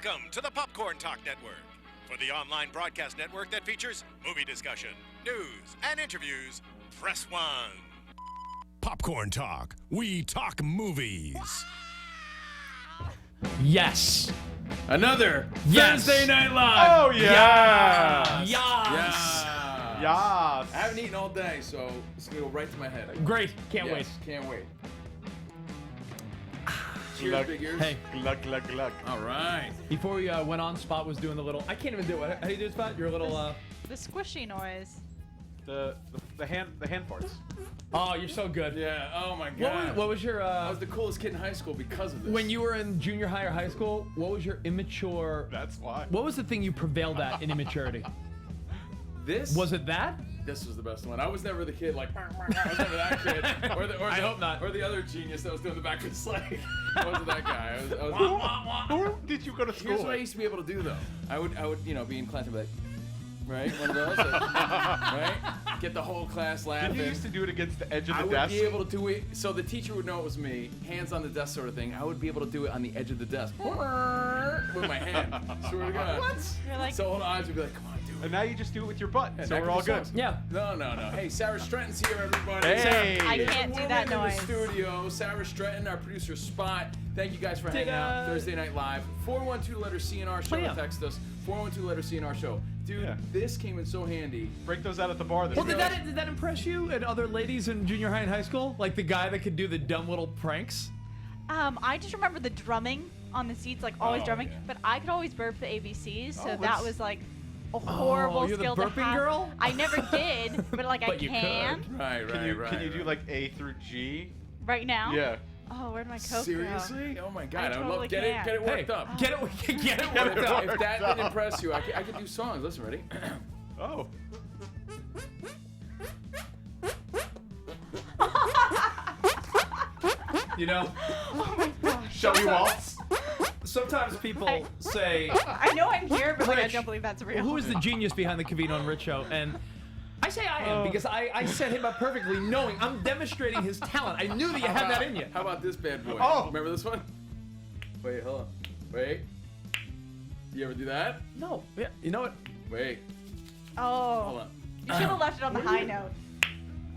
Welcome to the Popcorn Talk Network, for the online broadcast network that features movie discussion, news, and interviews. Press 1. Popcorn Talk. We talk movies. Yes. Another Yes. Thursday Night Live. Oh, yeah. Yes. I haven't eaten all day, so it's going to go right to my head. Great. Can't wait. Can't wait. Cheers, Glug. big ears. Hey, Glug, glug, glug. All right. before we went on, Spot was doing the little. I can't even do it. How do you do it, Spot? Your little. The squishy noise. The hand farts. Oh, you're so good. Yeah, oh my God. What was your? I was the coolest kid in high school because of this. When you were in junior high or high school, what was your immature? That's why. What was the thing you prevailed at in immaturity? This? Was it that? This was the best one. I was never the kid like, I was never that kid. I hope not. Or the other genius that was doing the backwards slide. I wasn't that guy. I was Who did you go to school Here's what I with? used to be able to do though. I would, be in class and be like, right? One of those, like, right? Get the whole class laughing. Did you used to do it against the edge of I the would desk? be able to do it, so the teacher would know it was me, hands on the desk sort of thing. I would be able to do it on the edge of the desk with my hand. Swear to God. What? You're like, So all the eyes would be like, come on, do it. And now you just do it with your butt, Yeah, so that we're could all be good. awesome. Yeah. No. Hey, Sarah Stratton's here, everybody. Hey. I There's can't a do woman that in noise. the studio, Sarah Stratton, our producer Spot. Thank you guys for hanging out. Thursday Night Live. 412 letter CNR show. yeah. Text us. 412 letter CNR show. Dude, Yeah. this came in so handy. Break those out at the bar this Well, week. did that impress you and other ladies in junior high and high school? Like the guy that could do the dumb little pranks? I just remember the drumming on the seats, like always Oh, drumming. yeah. But I could always burp the ABCs, so Oh, that let's- was like a horrible you're the skill to burping have. girl? I never did, but like But I you can could. Right. Can you do like A through G? right now. Yeah. Oh, where'd my Coke Seriously? Oh my God! I would totally love get it can. worked up. Get it worked If up. that didn't impress you, I could do songs. Listen, ready? Oh. You know, Shall we waltz? sometimes people I- say, I know I'm here, but like I Rich, don't believe that's real. who is the genius behind the Covino and Rich show? And I say I am because I set him up perfectly, knowing I'm demonstrating his talent. I knew that you had that in you. How about this bad boy? Oh. Remember this one? Wait, hold on. Wait. You ever do that? No, yeah, you know what? Wait. Oh, Hold on. you should have left it on the high note.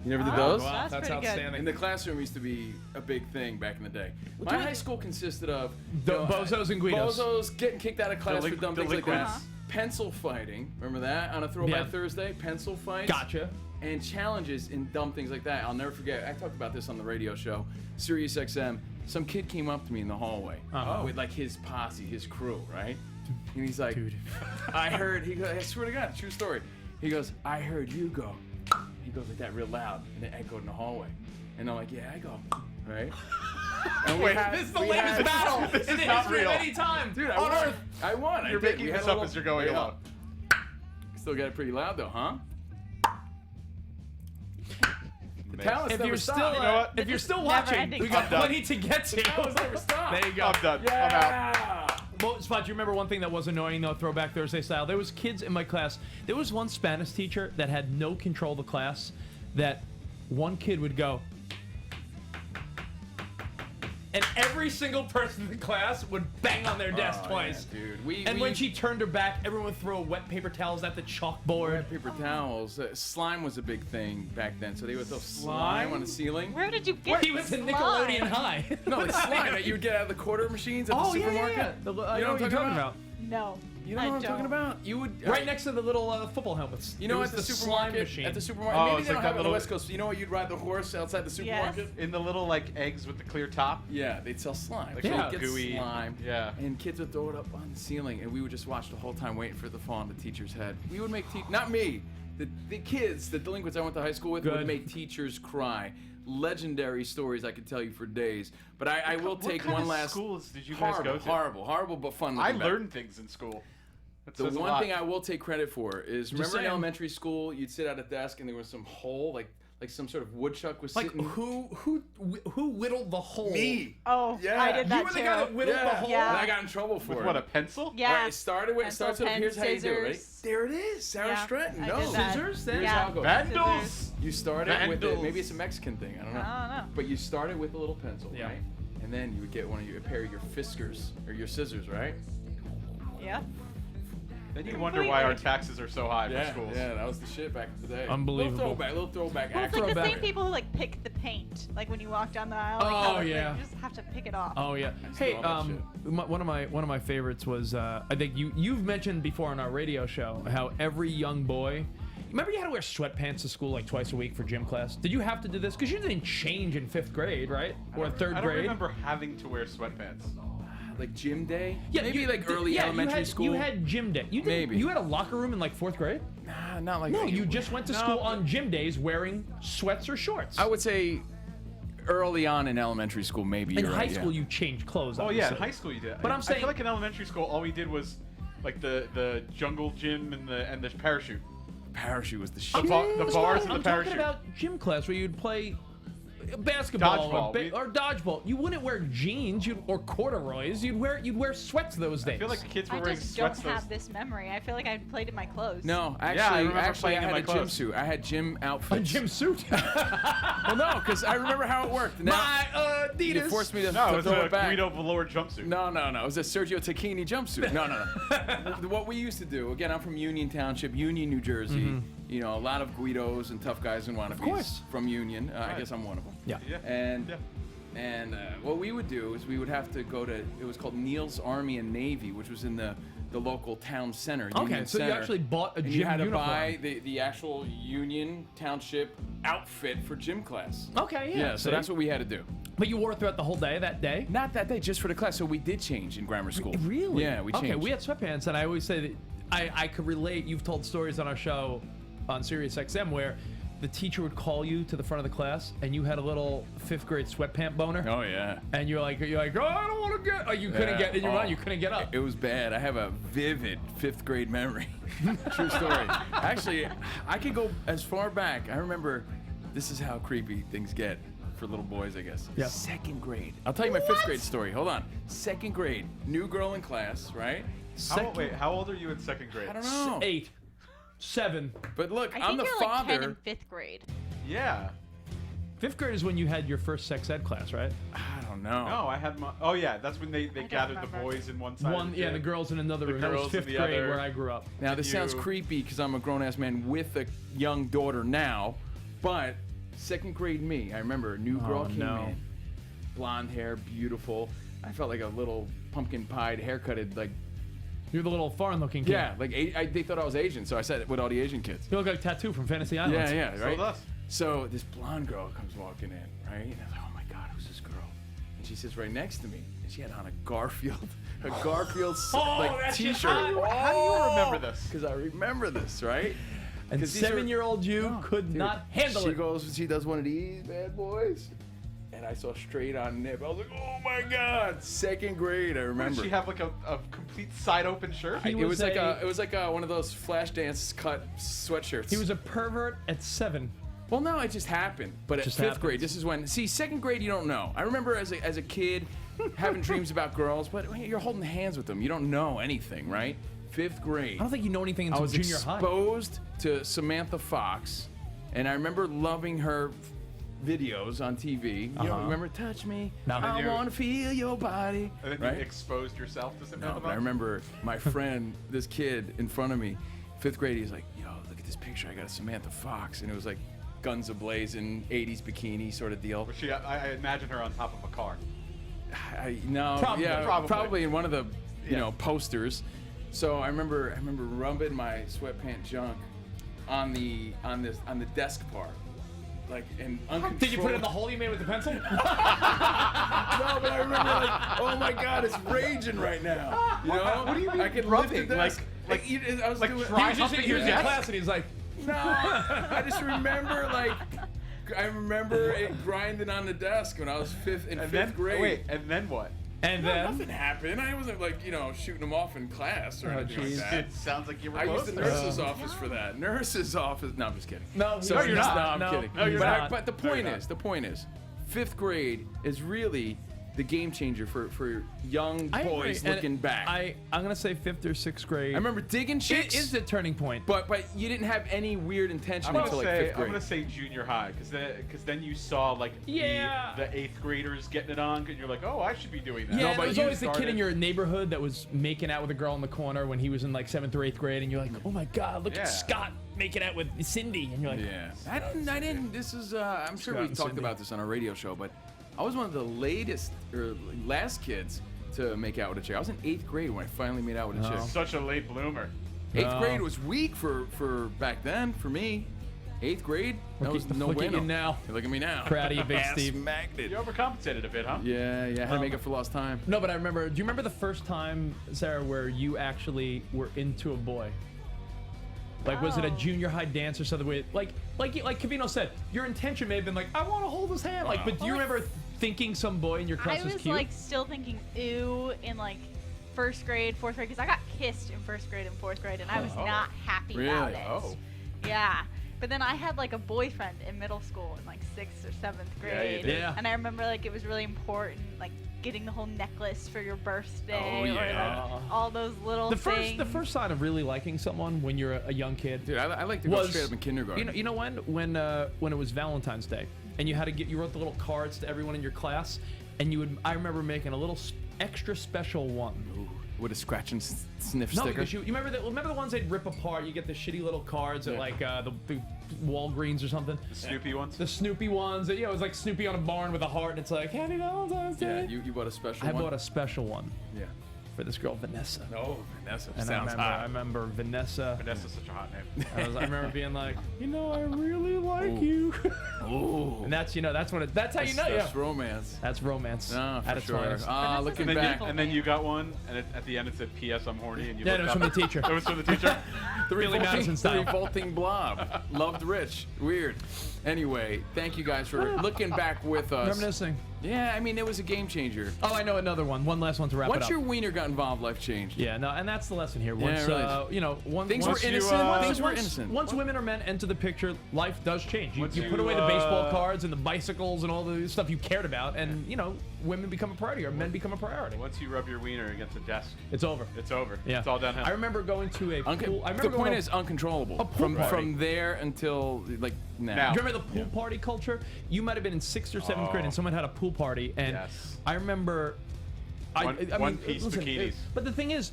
You never did Oh, those? wow. That's pretty good. In the classroom used to be a big thing back in the day. My high school consisted of Bozos and Guidos. Bozos getting kicked out of class for dumb things like that. Delinquents. Pencil fighting. Remember that on a Throwback Yeah. Thursday? Pencil fights. Gotcha. And challenges in dumb things like that. I'll never forget. I talked about this on the radio show, Sirius XM. Some kid came up to me in the hallway with like his posse, his crew, right? And he's like, Dude. I heard, he goes, I swear to God, true story. He goes, I heard you go. He goes like that real loud, and it echoed in the hallway. And I'm like, yeah, I go, right? And Wait, This is the latest battle this in is the not history real. of any time Dude, on Earth. I won. You're I did. making We had this a up little- as you're going wait, along. Still got it pretty loud though, huh? Man. Talents If never you're still, stop. You know what? if you're still Never watching, ending we got I'm done. plenty to get to. Talents never stop. There you go. I'm done. I'm out. Yeah. Well, Spot, you remember one thing that was annoying though, Throwback Thursday style? There was kids in my class. There was one Spanish teacher that had no control of the class. That one kid would go, and every single person in the class would bang on their desk Oh, twice. yeah, dude. And when she turned her back, everyone would throw wet paper towels at the chalkboard. Wet paper towels. Slime was a big thing back then, so they would throw slime on the ceiling. Where did you get He was in slime? Nickelodeon High. No, it's slime that you would get out of the quarter machines at the Oh, yeah, supermarket. yeah. The, You know what you're talking about. No. You know I what I'm don't. talking about? You would Right next to the little football helmets. You know, There at the was supermarket, slime machine. at the supermarket, Oh, maybe it's they like don't have that it on the little- West Coast. You know what? You'd ride the horse outside the supermarket. In the little like eggs with the clear top. Yeah, they'd sell slime. Like So Yeah. you'd get gooey. slime. Yeah. And kids would throw it up on the ceiling, and we would just watch the whole time, waiting for it to fall on the teacher's head. We would make not me, the kids, the delinquents I went to high school with, Good. would make teachers cry. Legendary stories I could tell you for days. But I will What take kind one of last. schools did you guys horrible, go to? horrible, but fun. I looking back. learned things in school. That The says a one lot. thing I will take credit for is remember in saying. elementary school you'd sit at a desk and there was some hole like some sort of woodchuck was Like sitting. who whittled the hole? Me. Oh, Yeah. I did that You were the too. guy that whittled Yeah. the hole. Yeah. And I got in trouble for with it. what, a pencil? Yeah. Right, it started with Pencil, starts with pen, here's how you do it. Ready? scissors. There it is. Sarah Yeah, Stratton. I No. did that. Scissors? Here's Yeah. how it goes. Vandals. You started with it. Vandals. Maybe it's a Mexican thing. I don't know. I don't know. But you started with a little pencil, Yeah. right? And then you would get a pair of your fiskers or your scissors, right? Yeah. Then you wonder why our taxes are so high for schools. Yeah, that was the shit back in the day. Unbelievable. Little throwback. Well, it's like the Throwback. same people who like pick the paint, like when you walk down the aisle. like, Oh, how, yeah. Like, you just have to pick it off. Oh yeah. still Hey, love that one of my favorites was I think you've mentioned before on our radio show how every young boy. Remember you had to wear sweatpants to school like twice a week for gym class? Did you have to do this? Because you didn't change in 5th grade, right? Or 3rd I don't grade? remember having to wear sweatpants. Like gym day? Yeah, Maybe you- like early yeah, elementary school. You had gym day. You did, Maybe. You had a locker room in like 4th grade? Nah, not like No, that. you just went to school on gym days wearing sweats or shorts. I would say early on in elementary school, maybe. in you're high right, school, yeah. you changed clothes. Oh yeah, in obviously. high school you did. But I'm I saying- feel like in elementary school, all we did was like the jungle gym and the parachute. Parachute was the The, shit. the bars and the I'm parachute. talking about gym class where you'd play basketball Dodgeball. or dodgeball. You wouldn't wear jeans or corduroys. You'd wear sweats those days. I feel like the kids were I wearing just don't sweats. have this memory. I feel like I played in my clothes. No, I actually, remember I playing in had my a gym clothes. suit. I had gym outfits. a gym suit. Well, no, because I remember how it worked. Now, My you Adidas. forced me to, No, it to was throw a it back. Guido velour jumpsuit. No. It was a Sergio Tacchini jumpsuit. No. What we used to do, again, I'm from Union Township, Union, New Jersey. You know, a lot of Guidos and tough guys and wannabes course. from Union. I guess I'm one of them. Yeah. Yeah. And what we would do is we would have to go to, it was called Neal's Army and Navy, which was in the local town center. Okay, Union so you Center. actually bought a And gym you had to uniform. buy the actual Union Township outfit for gym class. Okay, yeah. Yeah, so see? that's what we had to do. But you wore it throughout the whole day that day? Not that day, just for the class. So we did change in grammar school. Really? Yeah, we changed. Okay, we had sweatpants, and I always say that I could relate. You've told stories on our show on Sirius XM where the teacher would call you to the front of the class, and you had a little 5th grade sweatpant boner. Oh yeah. And you're like, oh, I don't want to get. Oh, you couldn't get in your mind. You couldn't get up. It was bad. I have a vivid 5th grade memory. True story. Actually, I could go as far back. I remember. This is how creepy things get for little boys, I guess. Yeah. 2nd grade. I'll tell you my 5th grade story. Hold on. 2nd grade. New girl in class, right? Wait, how old are you in 2nd grade? I don't know. 8, 7. But look, I I'm think the you're like 10 father. in 5th grade. Yeah. 5th grade is when you had your first sex ed class, right? I don't know. No, I had my. Oh yeah, that's when they don't gathered the remember. boys in one side. of Yeah, gym. the girls in another The room. That was girls in 5th the grade other. where I grew up. Now this sounds you- creepy because I'm a grown-ass man with a young daughter now, but 2nd grade me, I remember a new girl came no. in, blonde hair, beautiful. I felt like a little pumpkin pied, haircutted, like You're the little foreign-looking kid. yeah, like they thought I was Asian, so I said it with all the Asian kids. You look like Tattoo from Fantasy Islands. Yeah, So right. does. So this blonde girl comes walking in, right? And I was like, oh my God, who's this girl? And she sits right next to me, and she had on a Garfield like that's just T-shirt. How do you remember this? Because I remember this, right? And 'Cause these are- 7-year-old you No, could dude, not handle she it. goes, she does one of these bad boys, and I saw straight on nip. I was like, oh my God, 2nd grade. I remember. Did she have like a complete side open shirt? He it was was like one of those flash dance cut sweatshirts. He was a pervert at 7. well, no, it just happened. But at Just 5th happens. grade, this is when 2nd grade you don't know. I remember as a kid having dreams about girls, but you're holding hands with them. You don't know anything, right? 5th grade. I don't think you know anything I until was junior high. exposed to Samantha Fox, and I remember loving her videos on TV. You know, remember Touch Me? No. I And you- want to feel your body. And then right? you exposed yourself to Samantha No, but I Fox? remember my friend, this kid in front of me, 5th grade, he's like, yo, look at this picture. I got a Samantha Fox. And it was like guns a-blazing, 80s bikini sort of deal. Was she? I imagine her on top of a car. No, Probably. yeah, Probably. probably in one of the, you Yeah. know, posters. So I remember rubbing my sweatpant junk on the desk part, like and uncontrolled. Did you put it in the hole you made with the pencil? No, but I remember like, oh my God, it's raging right now. You know? What do you mean I could rubbing? lift the desk. Like- I was like doing. dry he was just humping he was your in desk? class and he's like, No, I just remember like. I remember it grinding on the desk when I was in fifth grade. Wait, and then what? and No, then nothing happened. I wasn't like, you know, shooting them off in class or Oh, anything like jeez. that. It sounds like you were I close used the there. nurse's office for that. Nurse's office. No, I'm just kidding. No, So you're not. No, I'm No, kidding. no, you're but, not. but the No, you're point not. is, 5th grade is really the game changer for young boys agree. looking And back? I'm gonna say 5th or 6th grade. I remember digging chicks. It is the turning point. But you didn't have any weird intention I'm until like gonna 5th grade. say junior high, because then you saw like the 8th graders getting it on, and you're like, oh, I should be doing that. Yeah, No, and but there's you always the kid in started- your neighborhood that was making out with a girl in the corner when he was in like 7th or 8th grade, and you're like, oh my God, look Yeah. at Scott making out with Cindy, and you're like, Yeah, I didn't. This is. I'm sure Scott we and talked Cindy. about this on our radio show, but I was one of the last kids to make out with a chick. I was in 8th grade when I finally made out with a chick. Such a late bloomer. 8th grade was weak for back then for me. 8th grade, that was no look at you bueno. now. Look at me now. Proud of you, Big Ass Steve. magnet. You overcompensated a bit, huh? Yeah, I had to make up for lost time. No, but I remember. Do you remember the first time, Sarah, where you actually were into a boy? Like, was it a Oh. junior high dance or something? Where, like Covino said, your intention may have been like, I want to hold his hand. Like, but do you Well, remember thinking some boy in your class I was was cute? like still thinking ooh in like 1st grade, 4th grade, because I got kissed in 1st grade and 4th grade, and I was not happy about Really? it. Oh. Yeah. But then I had like a boyfriend in middle school in like 6th or 7th grade. did. Yeah. And I remember like it was really important, like getting the whole necklace for your birthday Oh, or yeah. like all those little the things. first sign of really liking someone when you're a young kid. Dude, I like to go straight up in kindergarten. You know when it was Valentine's Day and you had to you wrote the little cards to everyone in your class, and I remember making a little extra special one. Ooh, with a scratch and sniff No, sticker. because you remember the ones they'd rip apart. You get the shitty little cards at like the Walgreens or something. The Snoopy ones. The Snoopy ones. That, it was like Snoopy on a barn with a heart, and it's like Happy Valentine's Day. Yeah, you bought a special I one? bought a special one Yeah. for this girl Vanessa. Oh, Vanessa. And Sounds I hot. remember Vanessa. Vanessa's such a hot name. I remember being like, I really like you. Ooh. And that's that's how you know, That's yeah. romance. That's romance No, at for its sure. finest. Vanessa's Looking a And then, back. beautiful and then you name. got one, and at the end it said, "P.S. I'm horny," and you Yeah, looked it was up. from the teacher. It was from the teacher. The Billy Madison style. revolting blob. Loved rich. Weird. Anyway, thank you guys for looking back with us. Reminiscing. Yeah, I mean, it was a game changer. Oh, I know another one. One last one to wrap it Once up. your wiener got involved, life changed. Yeah, no, and that's the lesson here. Once, really. Things were once innocent. Things were once- innocent. Once women or men enter the picture, life does change. You Once put you, away the baseball cards and the bicycles and all the stuff you cared about, and women become a priority or men become a priority. Once you rub your wiener against the desk, It's over. it's over. Yeah, It's all downhill. I remember going to a pool. I remember The going point to- is uncontrollable. A pool party. From there until like now. Now. Do you remember the pool party culture? You might have been in 6th or 7th grade, and someone had a pool party, and Yes. I remember. I One mean, piece listen, bikinis. but the thing is,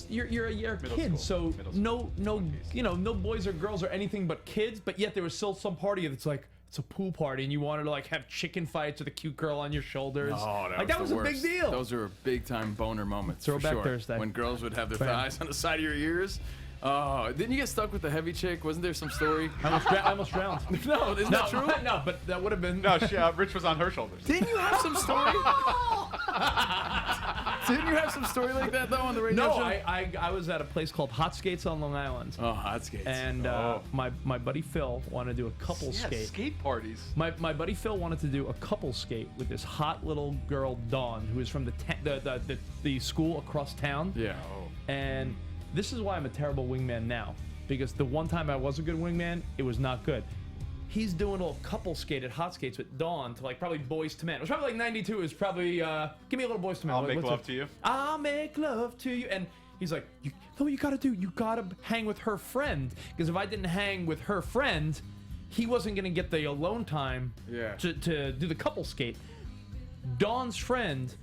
you're a Middle kid, school. so Middle no One piece. no boys or girls or anything but kids. But yet there was still some party that's like it's a pool party, and you wanted to like have chicken fights with a cute girl on your shoulders. Oh, that was the a big worst. deal. Those are big time boner moments. Throwback for sure. Thursday. When girls would have their Bam. thighs on the side of your ears. Oh, didn't you get stuck with the heavy chick? Wasn't there some story? I almost drowned. No, isn't that true? No, but that would have been. No, Rich was on her shoulders. Didn't you have some story? Didn't you have some story like that though on the radio No, show? I was at a place called Hot Skates on Long Island. Oh, hot skates. And my buddy Phil wanted to do a couple Yeah, skate. skate parties. My buddy Phil wanted to do a couple skate with this hot little girl Dawn, who is from the school across town. yeah. And this is why I'm a terrible wingman now, because the one time I was a good wingman, it was not good. He's doing a little couple skate at Hot Skates with Dawn to like probably Boys to Men. It was probably like 92. It was probably give me a little Boys to Men. I'll Like, make what's love it? to you. I'll make love to you. And he's like, you know what you gotta do? You gotta hang with her friend, because if I didn't hang with her friend, he wasn't gonna get the alone time Yeah. to do the couple skate. Dawn's friend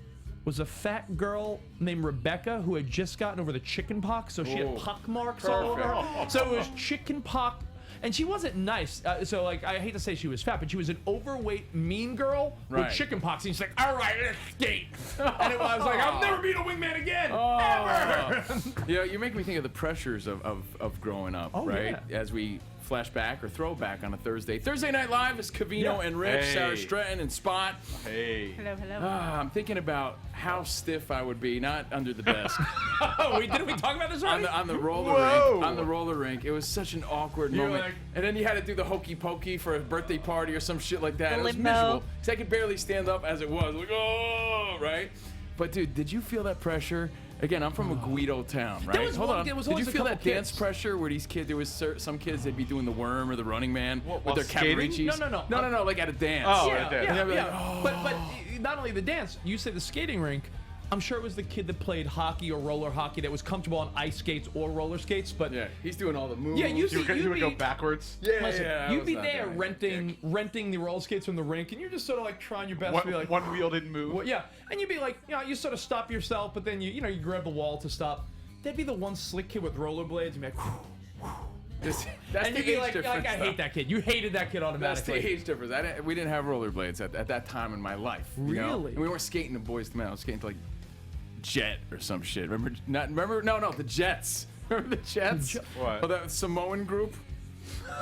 was a fat girl named Rebecca who had just gotten over the chicken pox, so she had Oh, pock marks all over her. So it was chicken pox, and she wasn't nice. So like, I hate to say she was fat, but she was an overweight, mean girl with Right. chicken pox. And she's like, "All right, let's skate." And I was like, "I'll never be a wingman again, ever." You make me think of the pressures of growing up, Oh, right? yeah. As we flashback or throwback on a Thursday. Thursday Night Live is Covino Yeah. and Rich, Hey. Sarah Stratton and Spot. Hey. Hello, hello. I'm thinking about how stiff I would be, not under the desk, Oh, didn't we talk about this on already? the roller Whoa. rink. On the roller rink, it was such an awkward You were moment. like- And then you had to do the hokey pokey for a birthday party or some shit like that. The It was limbo. miserable because I could barely stand up as it was. Like, oh, right. But dude, did you feel that pressure? Again, I'm from a Guido town, right? was Hold one- on. there was Did you always a feel that couple dance kids. pressure where these kids? There was some kids they'd be doing the worm or the Running Man with while their skating? cabaretiches. No. No, like at a dance. Oh, yeah, right there. yeah, And they'd be yeah. like, But not only the dance, you say the skating rink. I'm sure it was the kid that played hockey or roller hockey that was comfortable on ice skates or roller skates, but Yeah, he's doing all the moves. Yeah, You would go backwards. Yeah, listen, I you'd was be not there doing renting the roller skates from the rink, and you're just sort of like trying your best to be like, One wheel didn't move. well, yeah, and you'd be like, you sort of stop yourself, but then you grab the wall to stop. There'd be the one slick kid with rollerblades, and be like, That's and the you'd be age like, difference. I hate that kid. You hated that kid That's automatically. the age difference. We didn't have rollerblades at that time in my life. You know? Really? And we weren't skating the Boys to Men. I was skating to like Jet or some shit. Remember? No, the Jets. Remember the Jets? What? Oh, that Samoan group.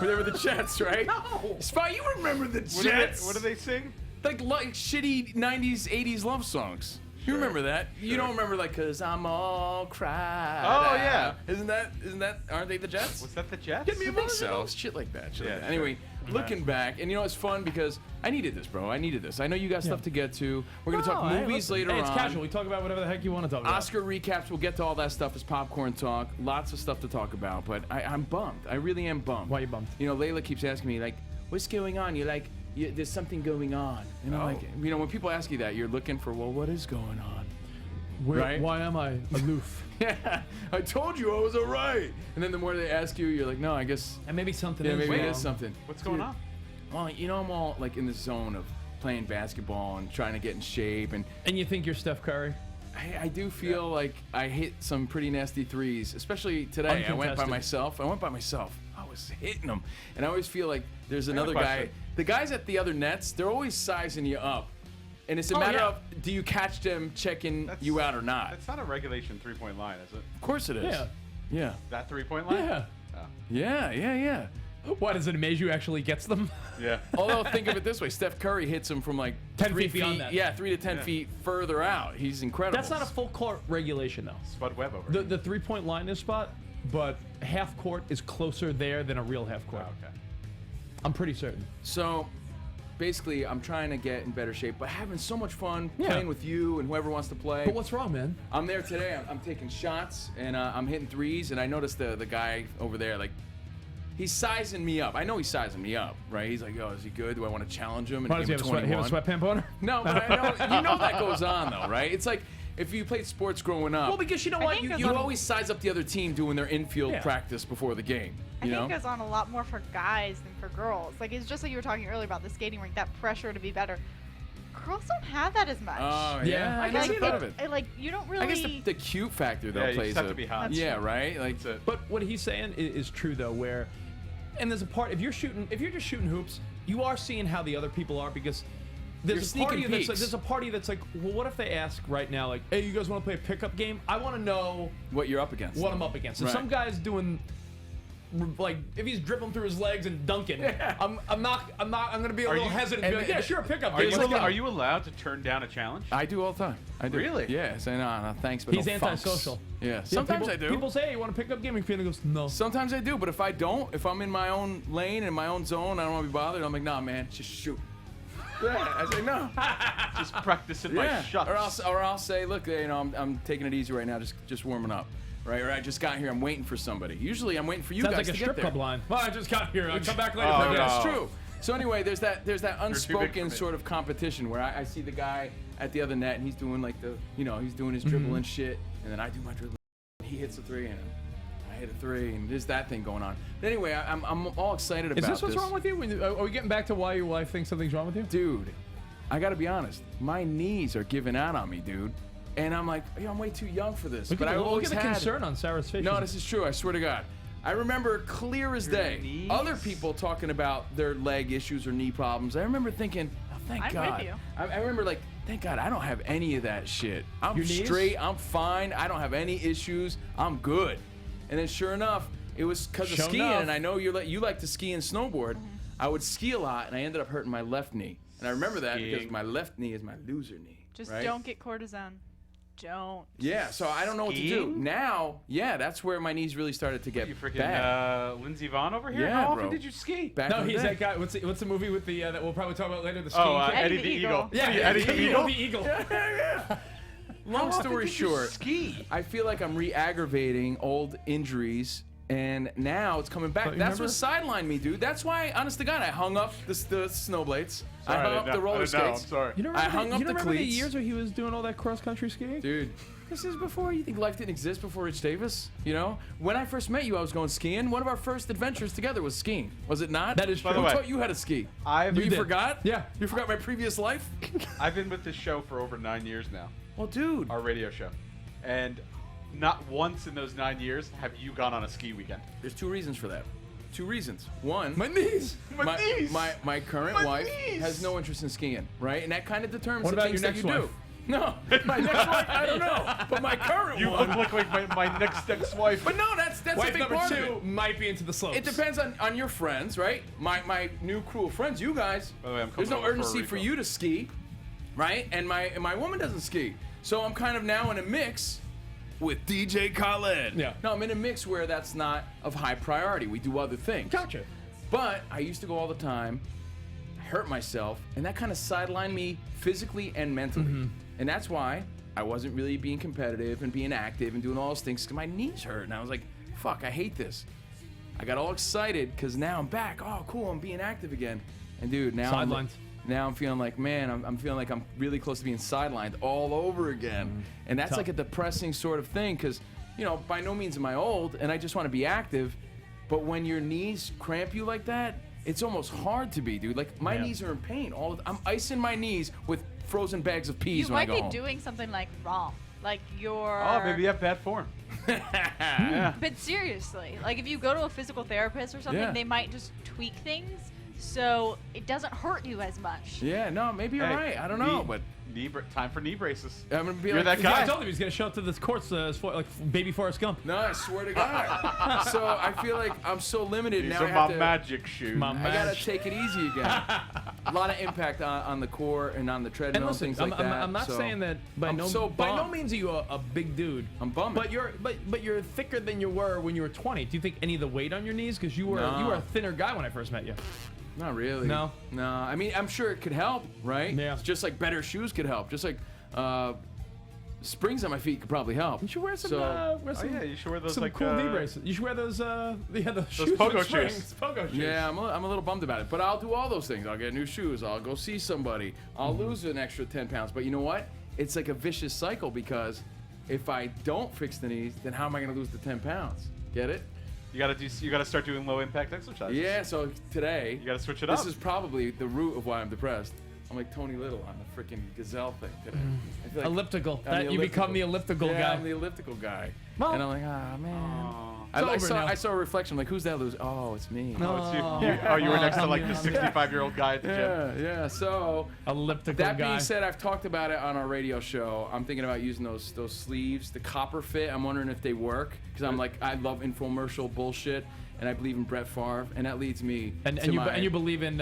They were the Jets, right? No. Spy, you remember the What Jets? do they sing? Like shitty 90s, 80s love songs. You remember that? You don't remember like, 'cause I'm all cried. Oh, yeah. Isn't that, aren't they the Jets? Was that the Jets? I think so. Shit like that. Shit like Yeah, that. Anyway, looking back, and it's fun because I needed this, bro. I needed this. I know you got stuff to get to. We're going to talk movies later Hey, it's on. casual. We talk about whatever the heck you want to talk about. Oscar recaps. We'll get to all that stuff as popcorn talk. Lots of stuff to talk about, but I'm bummed. I really am bummed. Why are you bummed? Layla keeps asking me, like, what's going on? You're like, there's something going on. And I'm like, when people ask you that, you're looking for, well, what is going on? Right? Why am I aloof? Yeah, I told you I was all right. And then the more they ask you, you're like, no, I guess, And maybe something yeah, is maybe it wrong. is something. What's going on? Well, I'm all like in the zone of playing basketball and trying to get in shape, and And you think you're Steph Curry? I do feel like I hit some pretty nasty threes, especially today. I went by Uncontested. myself. I was hitting them, and I always feel like there's another got a guy. question. The guys at the other nets, they're always sizing you up, and it's a matter of do you catch them checking you out or not. That's not a regulation 3-point line, is it? Of course it is. Yeah. Yeah. That 3-point line? Yeah. Yeah. Why does it amaze you actually gets them? Yeah. Although think of it this way, Steph Curry hits him from like 10 3 feet beyond that. Yeah, 3 to 10 feet further out. He's incredible. That's not a full court regulation, though. Spud Webb over The here. the 3-point line is spot, but half court is closer there than a real half court. Oh, okay. I'm pretty certain. So, basically, I'm trying to get in better shape, but having so much fun Yeah. playing with you and whoever wants to play. But what's wrong, man? I'm there today. I'm taking shots and I'm hitting threes, and I noticed the guy over there, like, he's sizing me up. I know he's sizing me up, right? He's like, "Oh, is he good? Do I want to challenge him?" And Why does he give have him a, he have a 21? sweatpant boner? No, but I know that goes on though, right? It's like if you played sports growing up. Well, because you know I what? think You, that's you you always size up the other team doing their infield Yeah. practice before the game. I You know? think it goes on a lot more for guys than for girls. Like, it's just like you were talking earlier about the skating rink, that pressure to be better. Girls don't have that as much. Oh Yeah, I I never can see thought that. of it. Like, you don't really. I guess the cute factor though Yeah, you plays just have to be hot. Yeah, right. Like That's it. But what he's saying is true though, where, and there's a part if you're just shooting hoops, you are seeing how the other people are because there's You're a party sneaking that's like, peeks. there's a party that's like, well, what if they ask right now, like, hey, you guys want to play a pickup game? I want to know what you're up against. what I'm up against. If Right. some guy's doing, like, if he's dribbling through his legs and dunking, I'm gonna be a little hesitant. To be like, yeah, sure, pickup game. let's go." Are you allowed to turn down a challenge? I do all the time. I do. Really? Yeah. Say no, thanks, but He's no funks. antisocial. Yeah. Yeah, Sometimes people, I do. People say, hey, you want to pick up game? And Fiona goes, no. Sometimes I do, but if I don't, if I'm in my own lane in my own zone, I don't want to be bothered. I'm like, nah, man, just shoot. Yeah, I say no. Just practicing my Yeah. shots. Or I'll say, look, I'm taking it easy right now, just warming up. Right, or I just got here. I'm waiting for somebody. Usually, I'm waiting for you Sounds guys like a to strip get there. club line. Well, I just got here. I'll come back later. Oh, for no. this. That's true. So anyway, there's that too big for unspoken me. sort of competition where I see the guy at the other net and he's doing like he's doing his dribble and shit, and then I do my dribble. And he hits a three and I hit a three, and there's that thing going on. But anyway, I'm all excited about Is this what's wrong with you? Are we getting back to why your wife thinks something's wrong with you? Dude, I gotta be honest. My knees are giving out on me, dude. And I'm like, I'm way too young for this. Look but at I the, look always at the had concern on Sarah's face. No, this is true. I swear to God. I remember clear as day knees? other people talking about their leg issues or knee problems. I remember thinking, oh, thank I'm God. with you. I remember like, thank God I don't have any of that shit. I'm Your knees? straight. I'm fine. I don't have any issues. I'm good. And then sure enough, it was because of Sure skiing. enough. And I know you like to ski and snowboard. I would ski a lot, and I ended up hurting my left knee. And I remember that because Skiing. my left knee is my loser knee. Just right? don't get cortisone. Don't. Yeah, so I don't know what to do. Skiing? Now, yeah, that's where my knees really started to get You freaking bad. Lindsey Vonn over here? Yeah, How often bro. did you ski? Back No, in the he's day. that guy. What's the movie with the that we'll probably talk about later? The skiing. Oh, kid? Eddie the Eagle. yeah, Eddie the Eagle. The Eagle. Long How often story did you short, ski? I feel like I'm re-aggravating old injuries And now it's coming back. But That's remember- what sidelined me, dude. That's why, honest to God, I hung up the snowblades. I Sorry, hung up the roller I'm skates. sorry. You don't I remember, hung up you don't the remember cleats. the years where he was doing all that cross-country skiing? Dude, this is before you think life didn't exist before Rich Davis, you know? When I first met you, I was going skiing. One of our first adventures together was skiing. Was it not? That is By true. the Who way, taught you how to ski? I've You did. forgot? Yeah. You forgot my previous life? I've been with this show for over 9 years now, Well, dude. our radio show, and not once in those 9 years have you gone on a ski weekend. There's 2 reasons for that. 2 reasons. One, My knees. My knees! my current My wife knees! has no interest in skiing, right? And that kind of determines What the about things your that next you wife? do. No, my next wife, I don't know. But my current You one. look like my next ex-wife. But no, that's a Wife big number part of 2 it. might be into the slopes. It depends on your friends, right? My new crew of friends, you guys. By the way, I'm There's no coming over for a urgency for refill. you to ski, right? And my woman doesn't ski, so I'm kind of now in a mix with DJ Khaled. Yeah. No, I'm in a mix where that's not of high priority. We do other things. Gotcha. But I used to go all the time, hurt myself, and that kind of sidelined me physically and mentally. Mm-hmm. And that's why I wasn't really being competitive and being active and doing all those things because my knees hurt. And I was like, fuck, I hate this. I got all excited because now I'm back. Oh, cool, I'm being active again. And dude, now Sidelines. now I'm feeling like, man, I'm feeling like I'm really close to being sidelined all over again. And that's Tough. like a depressing sort of thing because, you know, by no means am I old and I just want to be active. But when your knees cramp you like that, it's almost hard to be, dude. Like, my Yeah. knees are in pain. I'm icing my knees with frozen bags of peas You when I might go be home. doing something like wrong. Like you're. Oh, maybe you have bad form. Yeah. But seriously, like if you go to a physical therapist or something, Yeah. they might just tweak things so it doesn't hurt you as much. Yeah, no, maybe you're Hey, right. I don't know, but time for knee braces. I'm gonna be You're like, that I guy. told him he was going to show up to this course like baby Forrest Gump. no, I swear to God. So I feel like I'm so limited These now. are I my have to, magic shoes. My I gotta Match. take it easy again. A lot of impact on the core and on the treadmill And and listen, things like I'm, that. I'm not so saying that by I'm no so by no bummed. means are you a big dude. I'm bummed. But you're thicker than you were when you were 20. Do you think any of the weight on your knees? Because you were No. a thinner guy when I first met you. Not really. No? No. I mean, I'm sure it could help, right? Yeah. It's just like better shoes could help. Just like springs on my feet could probably help. You should wear some. So- Wear some yeah, you should wear those some like, cool knee braces. You should wear those. The shoes pogo with shoes. springs. Pogo shoes. Yeah, I'm a little bummed about it, but I'll do all those things. I'll get new shoes. I'll go see somebody. I'll lose an extra 10 pounds. But you know what? It's like a vicious cycle because if I don't fix the knees, then how am I going to lose the 10 pounds? Get it? You gotta start doing low impact exercises. Yeah. So today, You gotta switch it this up. is probably the root of why I'm depressed. I'm like Tony Little on the freaking gazelle thing today. I feel like Elliptical. I'm the You become the elliptical yeah, guy. I'm the elliptical guy. Well- and I'm like, ah, man. It's over now. I saw a reflection. I'm like, who's that loser? Oh, it's me. No. Oh, it's you were next to like the 65-year-old guy at the gym. Yeah. So Elliptical that guy. being said, I've talked about it on our radio show. I'm thinking about using those sleeves, the copper fit. I'm wondering if they work because I'm like, I love infomercial bullshit, and I believe in Brett Favre, and that leads me and to my you believe in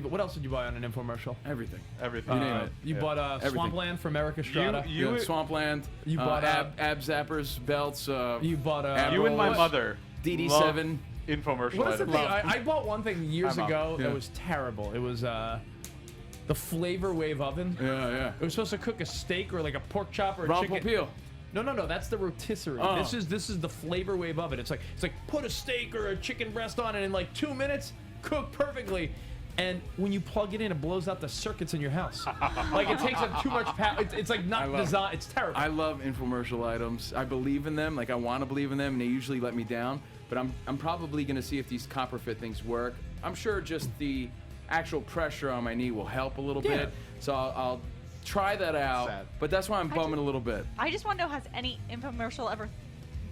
what else did you buy on an infomercial? everything. Everything. You name it. You Yeah. bought Everything. Swampland from Eric Estrada. You- Yeah, Swampland. You bought, ab zappers, belts. You bought You and my What? mother. DD7. love Infomercial. What is the items. thing? I bought one thing years I'm up. ago Yeah. that was terrible. It was the Flavor Wave oven. Yeah. It was supposed to cook a steak or like a pork chop or a Ron chicken. Popeil. No, that's the rotisserie. Oh. This is the Flavor Wave oven. It's like put a steak or a chicken breast on and in like 2 minutes cook perfectly. And when you plug it in, it blows out the circuits in your house. Like it takes up too much power. It's like not designed. It's terrible. I love infomercial items. I believe in them. Like I want to believe in them, and they usually let me down. But I'm probably gonna see if these copper fit things work. I'm sure just the actual pressure on my knee will help a little Yeah. bit. So I'll try that out. Sad. But that's why I'm bumming a little bit. I just want to know, has any infomercial ever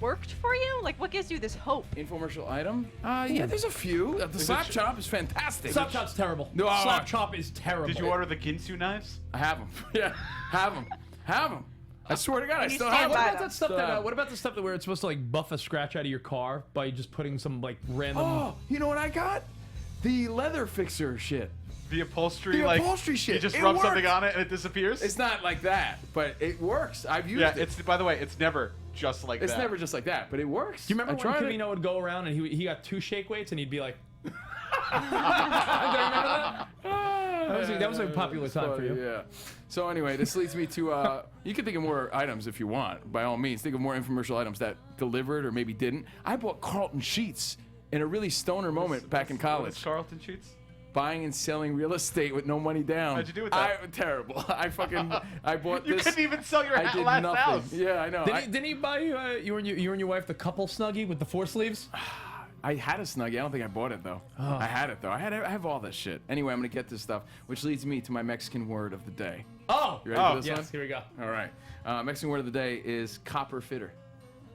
worked for you? Like, what gives you this hope? Infomercial item? Yeah, there's a few. The slap chop is fantastic. Slap chop's terrible. No, Slap chop is terrible. Did you order the Ginsu knives? I have them. Yeah, have them. I swear to God, I And you still stand have What by them. about them. that stuff So- that? What about the stuff that where it's supposed to like buff a scratch out of your car by just putting some like random? Oh, you know what I got? The leather fixer shit. The upholstery, The like upholstery shit. You just It rub worked. something on it and it disappears. It's not like that, but it works. I've used yeah. it. It's by the way, it's never just like It's that. never just like that, but it works. Do you remember I when tried it. Covino would go around and he got 2 shake weights and he'd be like, That was a popular time for you. Yeah. So anyway, this leads me to you can think of more items if you want. By all means, think of more infomercial items that delivered or maybe didn't. I bought Carlton sheets in a really stoner moment back in college. Carlton sheets? Buying and selling real estate with no money down. How'd you do with that? Terrible. I bought You this. couldn't even sell your I did last nothing. house. Yeah, I know. Didn't he buy you and your wife the couple snuggie with the 4 sleeves? I had a Snuggie. I don't think I bought it though. Oh. I had it though. I have all this shit. Anyway, I'm gonna get this stuff, which leads me to my Mexican word of the day. Oh, You ready for this yes. one? Here we go. All right. Mexican word of the day is copper fitter.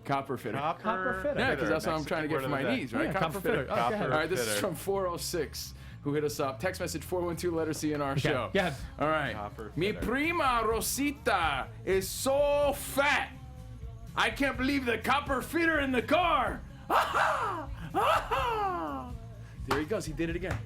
Copper fitter. Copper fitter. Yeah, because that's what I'm trying to get for my knees, right? Yeah, copper fitter. Oh, go ahead. All right, this is from 406, who hit us up. Text message 412, letter C in our show. Go ahead. All right. Copper Mi fitter. prima Rosita is so fat. I can't believe the copper fitter in the car. There he goes. He did it again.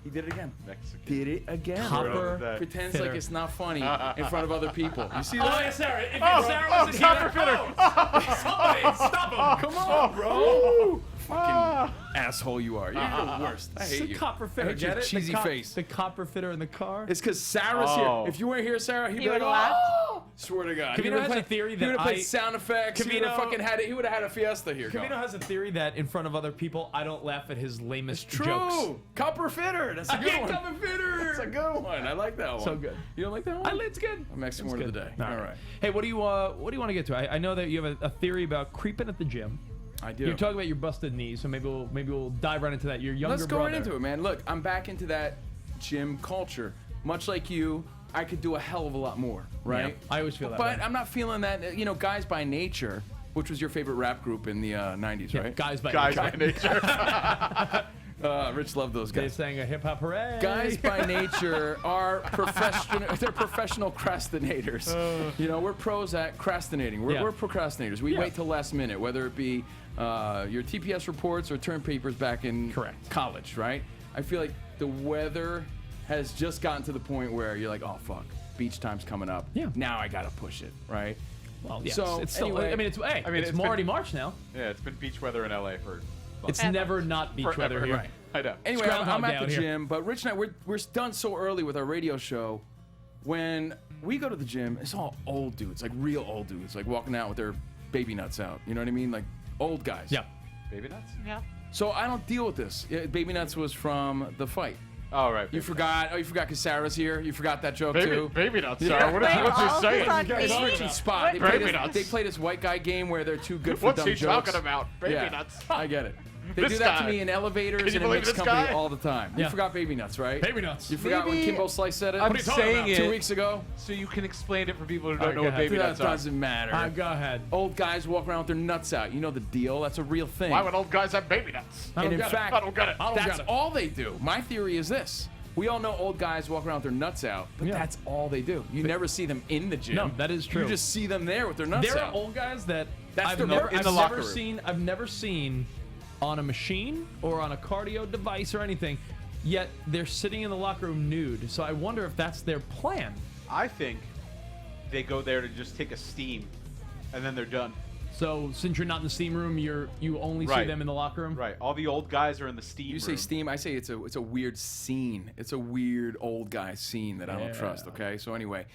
Mexican. Did it again. Copper Pretends fitter. like it's not funny in front of other people. You see Oh, that? yeah, Sarah. If Sarah oh, was copper fitter. Somebody stop him. Come on, bro. Fucking asshole you are. You're the worst. I It's hate the you. copper fitter. I hate your Get it? cheesy face. The copper fitter in the car. It's because Sarah's Oh. here. If you weren't here, Sarah, he'd be like, would've laughed? oh! Swear to God. Covino has a theory he that would have played I- sound effects. He would have Covino- fucking had it. He would have had a fiesta here. Covino has a theory that in front of other people, I don't laugh at his lamest True. jokes. Copper fitter. That's a good Again, one. copper fitter. That's a good one. I like that one. So good. You don't like that one? It's good. Mexican It's word of good. the day. All right. Hey, what do you want to get to? I know that you have a theory about creeping at the gym. I do. You're talking about your busted knees, so maybe we'll dive right into that. Your younger Let's go brother. right into it, man. Look, I'm back into that gym culture. Much like you, I could do a hell of a lot more, right? Yeah, I always feel that But way. I'm not feeling that, Guys by Nature, which was your favorite rap group in the 90s, Yeah, right? guys by Guys nature. by nature. Rich loved those They guys. sang a hip hop hooray. Guys by nature are they're professional procrastinators. We're pros at procrastinating. Yeah. We're procrastinators. We Yeah. wait till last minute, whether it be your TPS reports or term papers back in Correct. college, right? I feel like the weather has just gotten to the point where you're like, oh, fuck, beach time's coming up. Yeah. Now I got to push it, right? Well, yes. So, it's still. anyway- it's it's already been- March now. Yeah, it's been beach weather in LA for It's Ever. never not beach forever. weather here. Right. I know. Anyway, It's I'm Groundhog at the down here. gym, but Rich and I, we're done so early with our radio show. When we go to the gym, it's all old dudes, like real old dudes, like walking out with their baby nuts out. You know what I mean? Like old guys. Yeah. Baby nuts? Yeah. So I don't deal with this. Yeah, baby nuts was from the fight. Oh, right. You forgot. Oh, you forgot because Sarah's here. You forgot that joke Baby, too. baby nuts, Yeah. Sarah. Wait, What's he all saying? of a sudden It's me? Richie's spot. They What- play, Baby this, nuts. they play this white guy game where they're too good for What's dumb he jokes. talking about? Baby Yeah, nuts. I get it. They This do that guy. to me in elevators Can you and in believe mixed this company guy? all the time. You Yeah. forgot baby nuts, right? Baby nuts. You forgot when Maybe Kimbo Slice said it? I'm are you talking saying about? it 2 weeks ago? so you can explain it for people who Alright, don't know go what ahead. baby That nuts are. doesn't matter. Go ahead. Old guys walk around with their nuts out. You know the deal. That's a real thing. Why would old guys have baby nuts? I don't And in get it. fact, I don't get it. I don't that's get it. all they do. My theory is this. We all know old guys walk around with their nuts out, but Yeah. that's all they do. You never see them in the gym. No, that is true. You just see them there with their nuts There out. are old guys that That's I've their never, purpose. I've In the never locker room. seen. I've never seen on a machine or on a cardio device or anything. Yet they're sitting in the locker room nude. So I wonder if that's their plan. I think they go there to just take a steam, and then they're done. So since you're not in the steam room, you only see Right. them in the locker room. Right. All the old guys are in the steam You say room. steam, I say it's a weird scene. It's a weird old guy scene that I don't trust, okay? So anyway,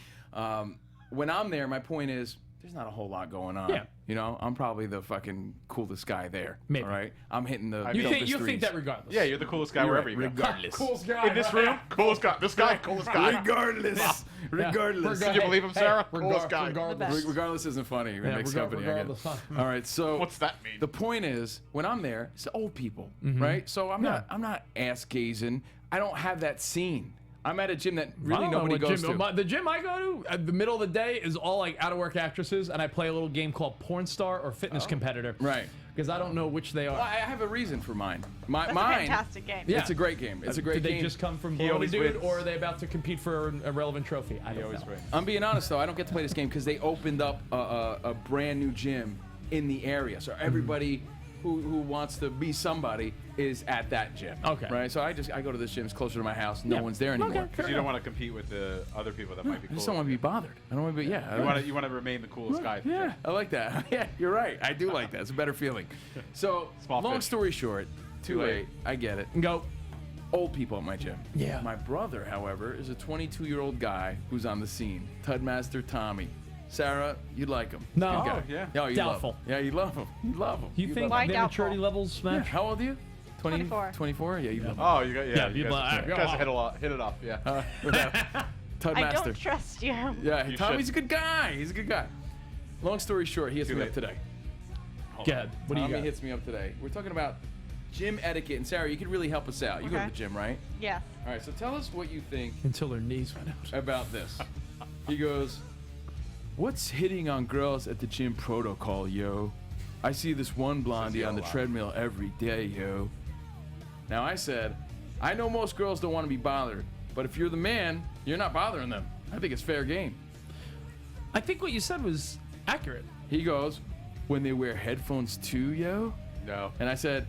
when I'm there, my point is there's not a whole lot going on. Yeah. You know, I'm probably the fucking coolest guy there. Maybe. All right? I'm hitting the You think threes. that regardless? Yeah, you're the coolest guy You're wherever right, you go. regardless. Coolest guy In this room, coolest guy. This guy, coolest guy. Regardless. Regardless. Did you believe him, Sarah? Coolest guy. Regardless. best. Regardless isn't funny in mixed company. I get it. regardless, huh? All right, so What's that mean? the point is, when I'm there, it's old people, Mm-hmm. right? So I'm not ass gazing. I don't have that scene. I'm at a gym that really nobody goes to. The gym I go to at the middle of the day is all like out of work actresses, and I play a little game called Porn Star or Fitness Competitor. Right. Because I don't know which they are. Well, I have a reason for mine. That's a Mine. fantastic game. Yeah. It's a great game. It's a great Did they game. just come from He blowing a always dude, wins. or are they about to compete for a relevant trophy? I He don't always know. wins. I'm being honest though. I don't get to play this game because they opened up a brand new gym in the area. So everybody who wants to be somebody is at that gym. Okay. Right. So I go to this gym. It's closer to my house. No Yeah. one's there anymore. Okay, fair Because you don't want to compete with the other people that might be I cool. just don't want to be bothered. I don't want to be. Yeah. You want to remain the coolest guy. at the Yeah, gym. I like that. Yeah, you're right. I do like that. It's a better feeling. So, Small long fish. story short, too late. late. I get it. Go. old people at my gym. Yeah. My brother, however, is a 22-year-old guy who's on the scene. Tudmaster Tommy. Sarah, you'd like him. No. Good guy. Oh, yeah. Oh, you Doubtful. love him. Yeah, you love him. You love him. You think Why their doubtful? maturity levels Yeah. smash? How old are you? 24. 24? Yeah, you love him. Oh, you got Yeah, you you'd guys, like- you guys hit it off. Yeah. Tudmaster. I don't trust you. Yeah, You Tommy's should. a good guy. He's a good guy. Long story short, he hits Too me late. up today. Go ahead. What do you Tommy got? hits me up today. We're talking about gym etiquette. And Sarah, you could really help us out. You go to Okay. the gym, right? Yeah. All right, so tell us what you think Until their knees went out. about this. He goes, "What's hitting on girls at the gym protocol, yo? I see this one blondie on the lot. treadmill every day, yo." Now I said, I know most girls don't want to be bothered, but if you're the man, you're not bothering them. I think it's fair game. I think what you said was accurate. He goes, "When they wear headphones too, yo?" No. And I said,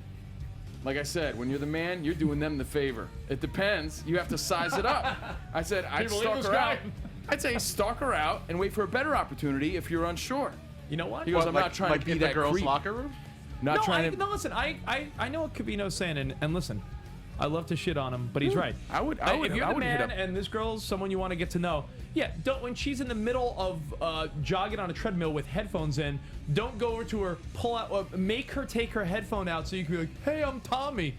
like I said, when you're the man, you're doing them the favor. It depends. You have to size it up. I said, I'd People, stalk leave her this out. guy. I'd say stalk her out and wait for a better opportunity if you're unsure. You know what? He goes, What, I'm like, not trying like to be in the that girls' creep. locker room? Not No, trying to. no, listen. I know what Covino's saying, and listen, I love to shit on him, but he's right. I would If you're I the would hit man up. and this girl's someone you want to get to know, yeah, don't when she's in the middle of jogging on a treadmill with headphones in, don't go over to her, pull out, make her take her headphone out so you can be like, "Hey, I'm Tommy."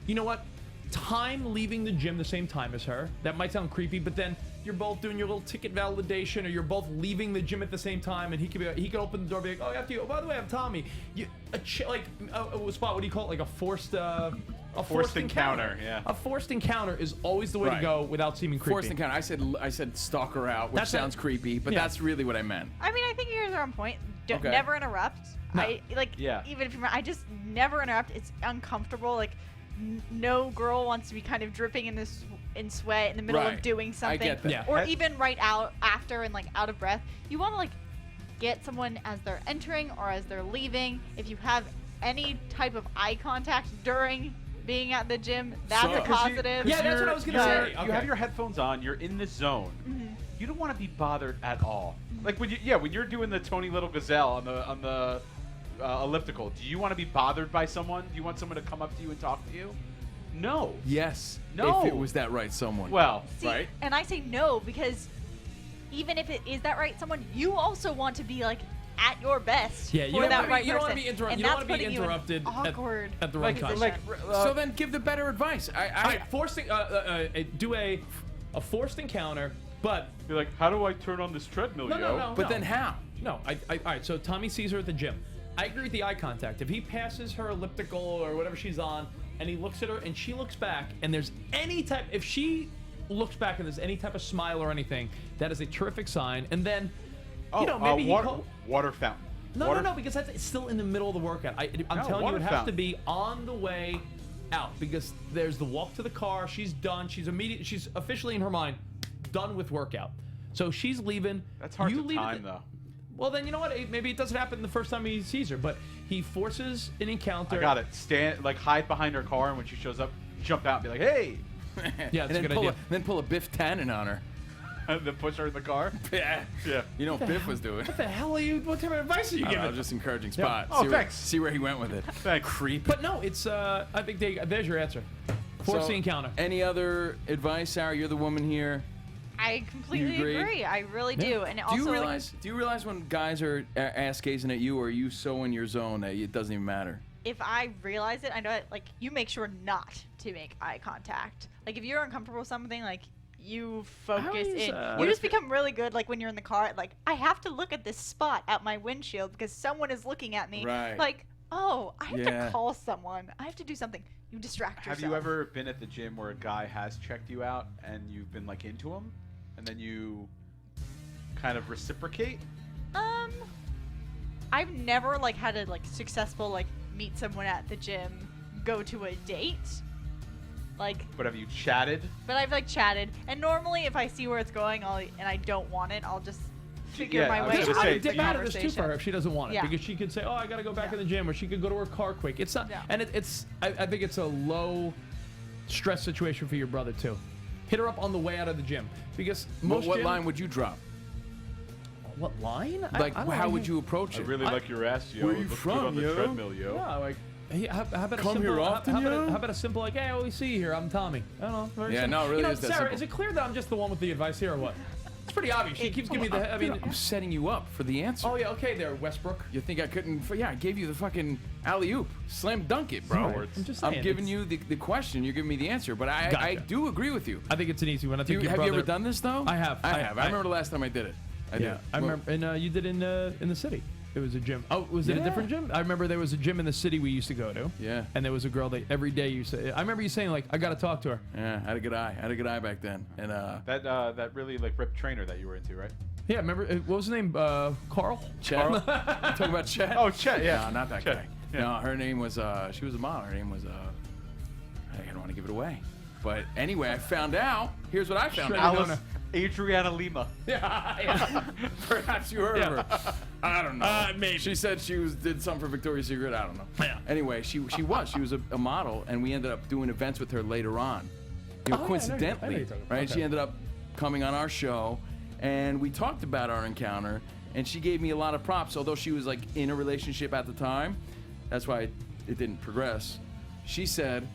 You know what? Time leaving the gym the same time as her. That might sound creepy, but then you're both doing your little ticket validation, or you're both leaving the gym at the same time, and he could open the door, and be like, "Oh, after you. Oh, by the way, I'm Tommy." A spot. What do you call it? Like a forced encounter, yeah. A forced encounter is always the way to Right. go without seeming creepy. Forced encounter. I said stalk her out, which That's sounds it. creepy, but Yeah. that's really what I meant. I mean, I think yours are on point. Okay. Never interrupt. No. Yeah. Even if I just never interrupt. It's uncomfortable. Like, no girl wants to be kind of dripping in sweat in the middle Right. of doing I something. get that. Yeah. Or even right out after and like out of breath. You want to like get someone as they're entering or as they're leaving. If you have any type of eye contact during being at the gym, that's So- a 'Cause positive. Yeah, that's what I was gonna say. You Okay. have your headphones on. You're in the zone. You don't want to be bothered at all. Like when you're doing the Tony Little Gazelle on the elliptical. Do you want to be bothered by someone? Do you want someone to come up to you and talk to you? No. Yes. No. If it was that right someone. Well, See, right. and I say no because even if it is that right someone, you also want to be like at your best Yeah, you for don't that wanna be- right you don't person. wanna be interrupt- And you don't that's wanna be putting you in interrupted at- awkward at the wrong time. position. So then give the better advice. All right, forcing do a forced encounter, but You're like, how do I turn on this treadmill, No, yo? no, no. But then how? no. All right. So Tommy sees her at the gym. I agree with the eye contact. If he passes her elliptical or whatever she's on, and he looks at her and she looks back, and there's any type, if she looks back and there's any type of smile or anything, that is a terrific sign. And then, Oh, you know, maybe he water fountain. No, because it's still in the middle of the workout. I'm No, telling you, water it has to fountain. be on the way out, because there's the walk to the car. She's done. She's officially in her mind done with workout. So she's leaving. That's hard you to leave time, though. Well, then you know what? Maybe it doesn't happen the first time he sees her, but he forces an encounter. I got it. Stand, like, hide behind her car, and when she shows up, jump out and be like, hey! Yeah, and it's a then good pull idea. then pull a Biff Tannen on her. And then push her in the car. Yeah. Yeah. You know what Biff was doing. What the hell are you? What type of advice are you I don't giving? know, just encouraging spot. Oh, see thanks. See where he went with it. Thanks. Creep. But no, it's. I think there's your answer. Force the encounter. Any other advice, Sarah? You're the woman here. I completely You agree? agree. I really do. And also, Do you like, realize? Do you realize when guys are ass gazing at you, or are you so in your zone that it doesn't even matter? if I realize it, I know it, like, you make sure not to make eye contact. Like, if you're uncomfortable with something, like, you focus is, in. what You if just become really good, like, when you're in the car, like, I have to look at this spot at my windshield because someone is looking at me. Right. Like, oh, I have Yeah. to call someone. I have to do something. You distract yourself. Have you ever been at the gym where a guy has checked you out and you've been like into him, and then you kind of reciprocate? I've never, like, had a, like, successful, like, meet someone at the gym, go to a date. Like, But have you chatted? but I've, like, chatted. And normally, if I see where it's going, and I don't want it, I'll just figure Yeah, my I was way gonna out say, of Dip the out of this too conversation. for her if she doesn't want it, Yeah. because she could say, "Oh, I gotta go back Yeah. in the gym," or she could go to her car quick. It's not, Yeah. and it's. I think it's a low stress situation for your brother too. Hit her up on the way out of the gym, because most What gym- line would you drop? What line? Like, I don't how know. would you approach I it? really like your ass, yo. Where It you looks from, good on the yo? treadmill, yo. Yeah, like Hey, how about Come a simple, here often, how about a simple like, hey, I always see you here. I'm Tommy. I don't know. Very Yeah, simple. no, it really you know, is that Sarah, simple. is it clear that I'm just the one with the advice here or what? It's pretty obvious. She keeps giving me the. I mean, I'm setting you up for the answer. oh yeah, okay, there, Westbrook. You think I couldn't? Yeah, I gave you the fucking alley-oop. Slam dunk it, bro. Right. I'm just saying, I'm giving it's- you the question. You're giving me the answer. But I Gotcha. do agree with you. I think it's an easy one. I think your Have brother, you ever done this, though? I have. I remember the last time I did it. I did. I remember, and you did in the city. It was a gym. Oh, was it a different gym? I remember there was a gym in the city we used to go to. Yeah. And there was a girl that every day you say. I remember you saying like, I got to talk to her. Yeah, I had a good eye. I had a good eye back then. And That really like ripped trainer that you were into, right? Yeah, remember what was his name? Carl. Chet. You talking about Chet? Oh, Chet, yeah. No, not that Chet, guy. yeah. No, her name was. She was a model. Her name was. I don't want to give it away. But anyway, I found out. Here's what I found out. Alice Adriana Lima. Yeah. Perhaps you heard of her. I don't know. Maybe. She said she did something for Victoria's Secret. I don't know. Yeah. Anyway, she was a model, and we ended up doing events with her later on. You know, Oh, yeah, I know coincidentally, you're talking about. right? Okay. She ended up coming on our show, and we talked about our encounter, and she gave me a lot of props. Although she was like in a relationship at the time, that's why it didn't progress. She said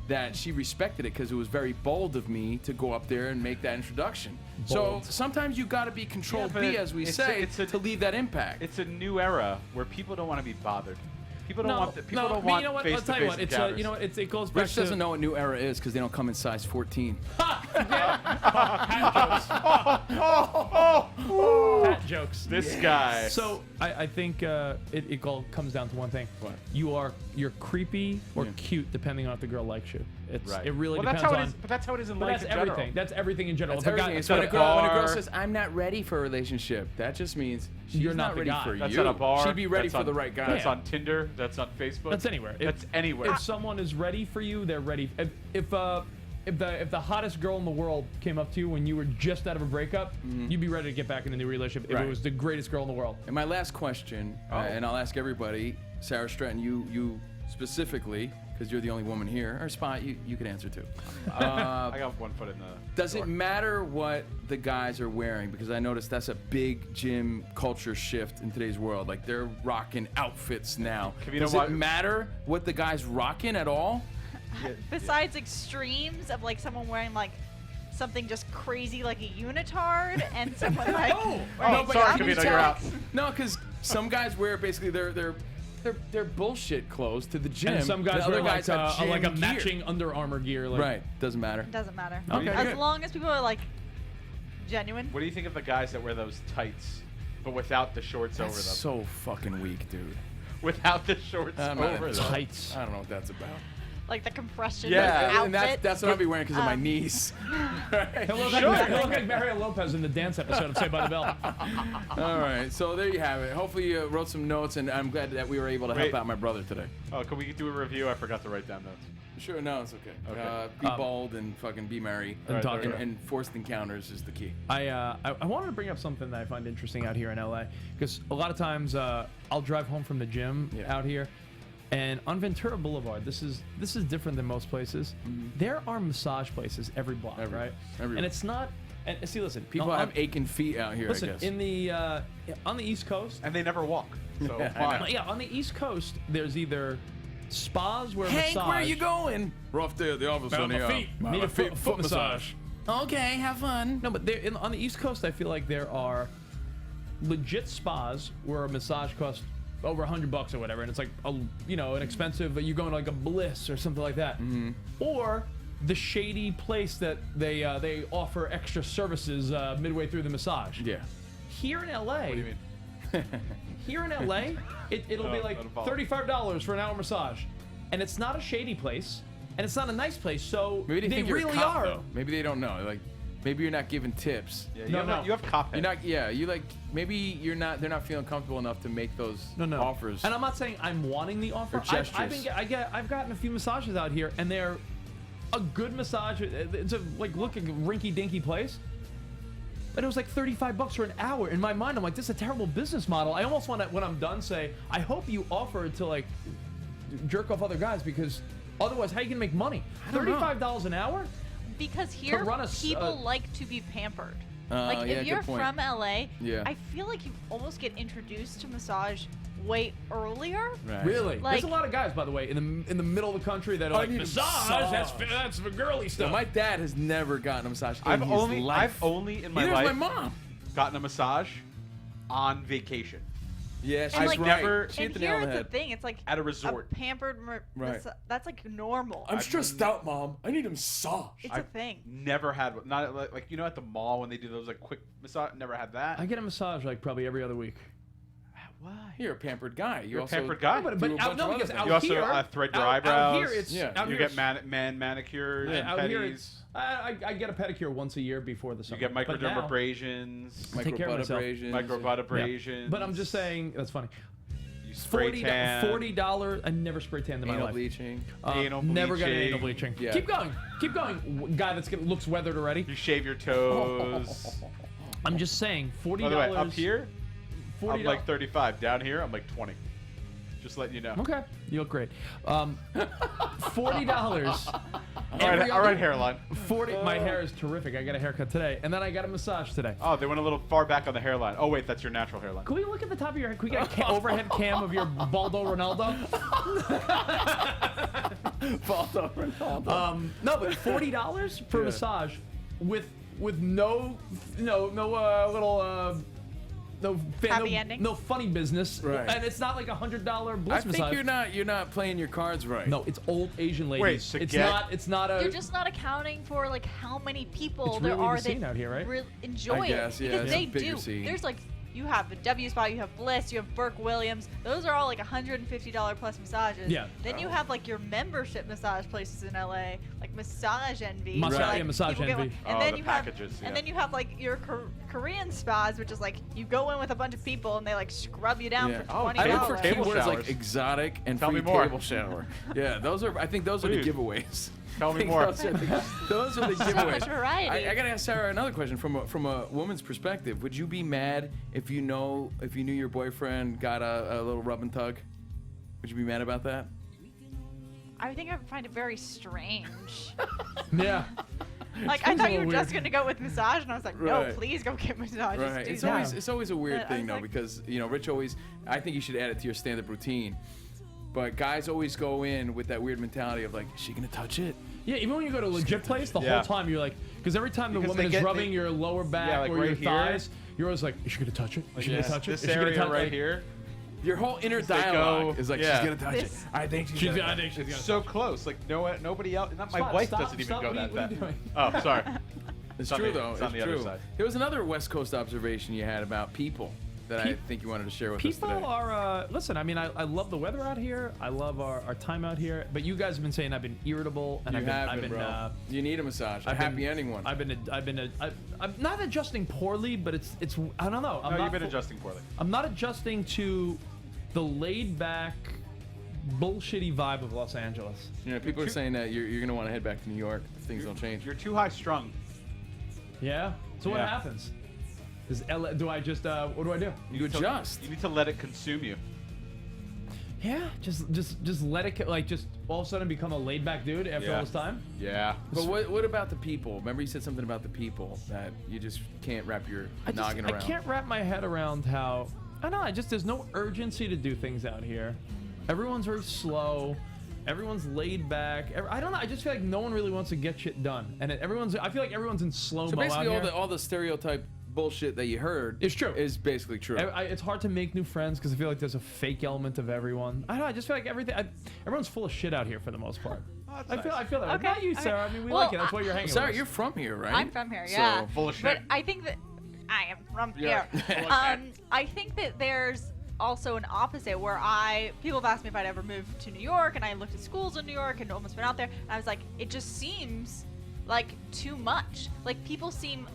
that she respected it because it was very bold of me to go up there and make that introduction. Bold. So sometimes you got to be controlled Yeah, but B, as we it's say, a- to leave that impact. It's a new era where people don't want to be bothered. People don't want you know what? I'll tell you what. It's encounters. you know, it goes back Rich to doesn't know what new era is because they don't come in size 14. hat jokes. This guy. So I think it all comes down to one thing. What? You're creepy or Yeah. cute depending on if the girl likes you. Right. It really well, depends that's how on. it is. But that's how it is in But life that's in general. everything. That's everything in general. That's If a guy- everything. It's at when a a girl bar. says, "I'm not ready for a relationship," that just means she's You're not the ready guy. for That's you. at a bar. She'd be ready that's for on- the right guy. That's Yeah. on Tinder. That's on Facebook. That's anywhere. That's anywhere. If someone is ready for you, they're ready. If the hottest girl in the world came up to you when you were just out of a breakup, you'd be ready to get back in a new relationship if Right. it was the greatest girl in the world. And my last question, and I'll ask everybody, Sarah Stratton, you specifically, because you're the only woman here, or Spot, you could answer too. I got one foot in the. Does door. it matter what the guys are wearing? Because I noticed that's a big gym culture shift in today's world. Like they're rocking outfits now. Covino, Does why- it matter what the guys rocking at all? Besides extremes of like someone wearing like something just crazy like a unitard and someone like Oh! wearing Oh, sorry, jockey Covino, you're out. jacks. No, because some guys wear basically their bullshit clothes to the gym. And some The guys other wear guys have gym like a gear. matching Under Armour gear. Like, Right, doesn't matter. Doesn't matter. Okay, As good. long as people are like genuine. What do you think of the guys that wear those tights, but without the shorts That's over them? so fucking weak, dude. Without the shorts I'm not over into them. Tights. I don't know what that's about. Like the compression Yeah, outfit. And that's what I'll be wearing because of my knees. He'll look like Mario Lopez in the dance episode of Saved by the Bell. All right, so there you have it. Hopefully you wrote some notes, and I'm glad that we were able to help Wait. out my brother today. Oh, can we do a review? I forgot to write down notes. Sure, no, it's okay. Okay. Be bold and fucking be merry. And talking. And forced encounters is the key. I wanted to bring up something that I find interesting out here in LA because a lot of times I'll drive home from the gym out here, and on Ventura Boulevard, this is different than most places. There are massage places every block, right? Everywhere. And it's not. And see, listen, People have aching feet out here, listen I guess. in the on the East Coast. And they never walk. So I fine. Yeah, on the East Coast, there's either spas where Hank, massage. where are you going? Rough day at the office, My feet. Need a foot massage. Okay, have fun. No, but on the East Coast, I feel like there are legit spas where a massage costs over $100 or whatever, and it's like an expensive. You go to like a Bliss or something like that, or the shady place that they offer extra services midway through the massage. Yeah. Here in LA, What do you mean? Here in LA, it'll be like I don't follow. $35 for an hour massage, and it's not a shady place, and it's not a nice place. So Maybe they think you're really a cop, are. though. Maybe they don't know. Like, maybe you're not giving tips. Yeah, No. you have cop You're head. not. Yeah, you like. Maybe you're not. They're not feeling comfortable enough to make those No. offers. And I'm not saying I'm wanting the offer. Or I've gestures. I've gotten a few massages out here, and they're a good massage. It's a looking rinky-dinky place. But it was like $35 for an hour. In my mind, I'm like, this is a terrible business model. I almost want to, when I'm done, say, I hope you offer to like jerk off other guys, because otherwise, how are you gonna make money? don't know. $35 an hour? Because here, run a people like to be pampered. Like yeah, if you're good point. from LA, Yeah. I feel like you almost get introduced to massage way earlier. Right. Really? Like- There's a lot of guys, by the way, in the middle of the country that are like, need a massage, massage." that's for girly No, stuff. my dad has never gotten a massage in I've his only life. in my Neither has life my mom. gotten a massage on vacation Yeah, she's And, like, right. never- She hit And the nail on here's the the head. thing: it's like at a resort. a pampered. Right. That's like normal. I'm stressed out, Mom. I need a massage. It's a thing. Never had one. Not like you know at the mall when they do those like quick massage. Never had that. I get a massage like probably every other week. Why? You're a pampered guy. You're a also pampered guy. do a But bunch out, of no, other because things. out You also here, thread your out eyebrows. here, it's Yeah. out You here get it's- man manicures, out petties. here it's I get a pedicure once a year before the You summer. get But now- microdermabrasions, take care of myself. microbuttabrasions. But I'm just saying that's funny. You spray tan. $40. I never spray tan in my Anal life. bleaching. Anal Never got an bleaching. anal bleaching. Yeah. Keep going. Keep going. Guy looks weathered already. You shave your toes. I'm just saying, $40. By the way, up here, $40. I'm like 35. Down here, I'm like 20. Just letting you know. Okay, you look great. $40. All right, hairline. 40. My hair is terrific. I got a haircut today, and then I got a massage today. Oh, they went a little far back on the hairline. Oh wait, that's your natural hairline. Can we look at the top of your head? Can we get an overhead cam of your Baldo Ronaldo? Baldo Ronaldo. No, but $40 for a Yeah. massage with no little Happy ending? no funny business, Right. and it's not like $100 I bliss think massage. you're not playing your cards right. No, it's old Asian ladies. to it's get- not a. You're just not accounting for like how many people It's there really are the scene that out here, right? enjoy I guess, it. yeah, Because it's a they bigger do. scene. There's like you have the W spot, you have Bliss, you have Burke Williams. Those are all like $150 plus massages. Yeah. Then you have like your membership massage places in LA, like Massage Envy. Massage- where, like, yeah, Massage people get Envy. And Oh, then the you packages, have, yeah. and then you have like your Korean spas, which is like you go in with a bunch of people and they like scrub you down Yeah. for Oh, $20. I look for Table keywords like showers. exotic and Tell free me more. table shower. Yeah, those are. I think those are the Please. giveaways. Tell I me think more. Those are the So giveaways. much variety. I gotta ask Sarah another question from a woman's perspective. Would you be mad if you knew your boyfriend got a little rub and tug? Would you be mad about that? I think I would find it very strange. Yeah. Like I Seems a thought you were little just weird. gonna go with massage, and I was like, no, Right. please go get massages. Right. Do It's that. always a weird But I thing was though like- because Rich always. I think you should add it to your stand-up routine. But guys always go in with that weird mentality of like, is she gonna touch it? Yeah, even when you go to a legit place, the Yeah. whole time you're like, because every time the Because woman they is get- rubbing they- your lower back Yeah, like or right your here. thighs, you're always like, is she gonna touch it? Is she Yes, gonna touch it? this Is she gonna area touch right it? here. Your whole inner They dialogue go- is like, yeah. she's gonna touch it. This- I think She's she's gonna, gonna. I think she's gonna. It's so close. Like nobody else. Not my Stop, wife stop, doesn't even stop. go What are that you- what are you fast. doing? Oh, sorry. It's on true the- though. it's on the other true. side. There was another West Coast observation you had about people that I think you wanted to share with us People today. are, listen, I mean, I love the weather out here. I love our time out here. But you guys have been saying I've been irritable. And You have I've been, bro. You need a massage. A I've happy been- ending one. I'm not adjusting poorly, but it's I don't know. I'm No, not you've been fu- adjusting poorly. I'm not adjusting to the laid back, bullshitty vibe of Los Angeles. People are saying that you're gonna want to head back to New York if things don't change. You're too high strung. Yeah. So what Yeah. happens? Do I just what do I do? You adjust. You need to let it consume you. Yeah, just let it like just all of a sudden become a laid back dude after Yeah. all this time. Yeah. But what about the people? Remember you said something about the people that you just can't wrap your noggin I around. can't wrap my head around how I don't know. There's no urgency to do things out here. Everyone's very slow. Everyone's laid back. I don't know. I just feel like no one really wants to get shit done, and I feel like everyone's in slow mo So basically, out here. all the stereotype bullshit that you heard It's true. is basically true. It's hard to make new friends because I feel like there's a fake element of everyone. I don't know. I just feel like everyone's full of shit out here for the most part. that's I feel that. Okay, Not you, okay. Sarah. I mean, we Well, like it. That's why you're hanging Sarah, with us. you're from here, right? I'm from here, So- yeah. Full of shit. But I think that I am from Yeah. here. I think that there's also an opposite where people have asked me if I'd ever moved to New York, and I looked at schools in New York and almost been out there, and I was like, it just seems like too much. Like people seem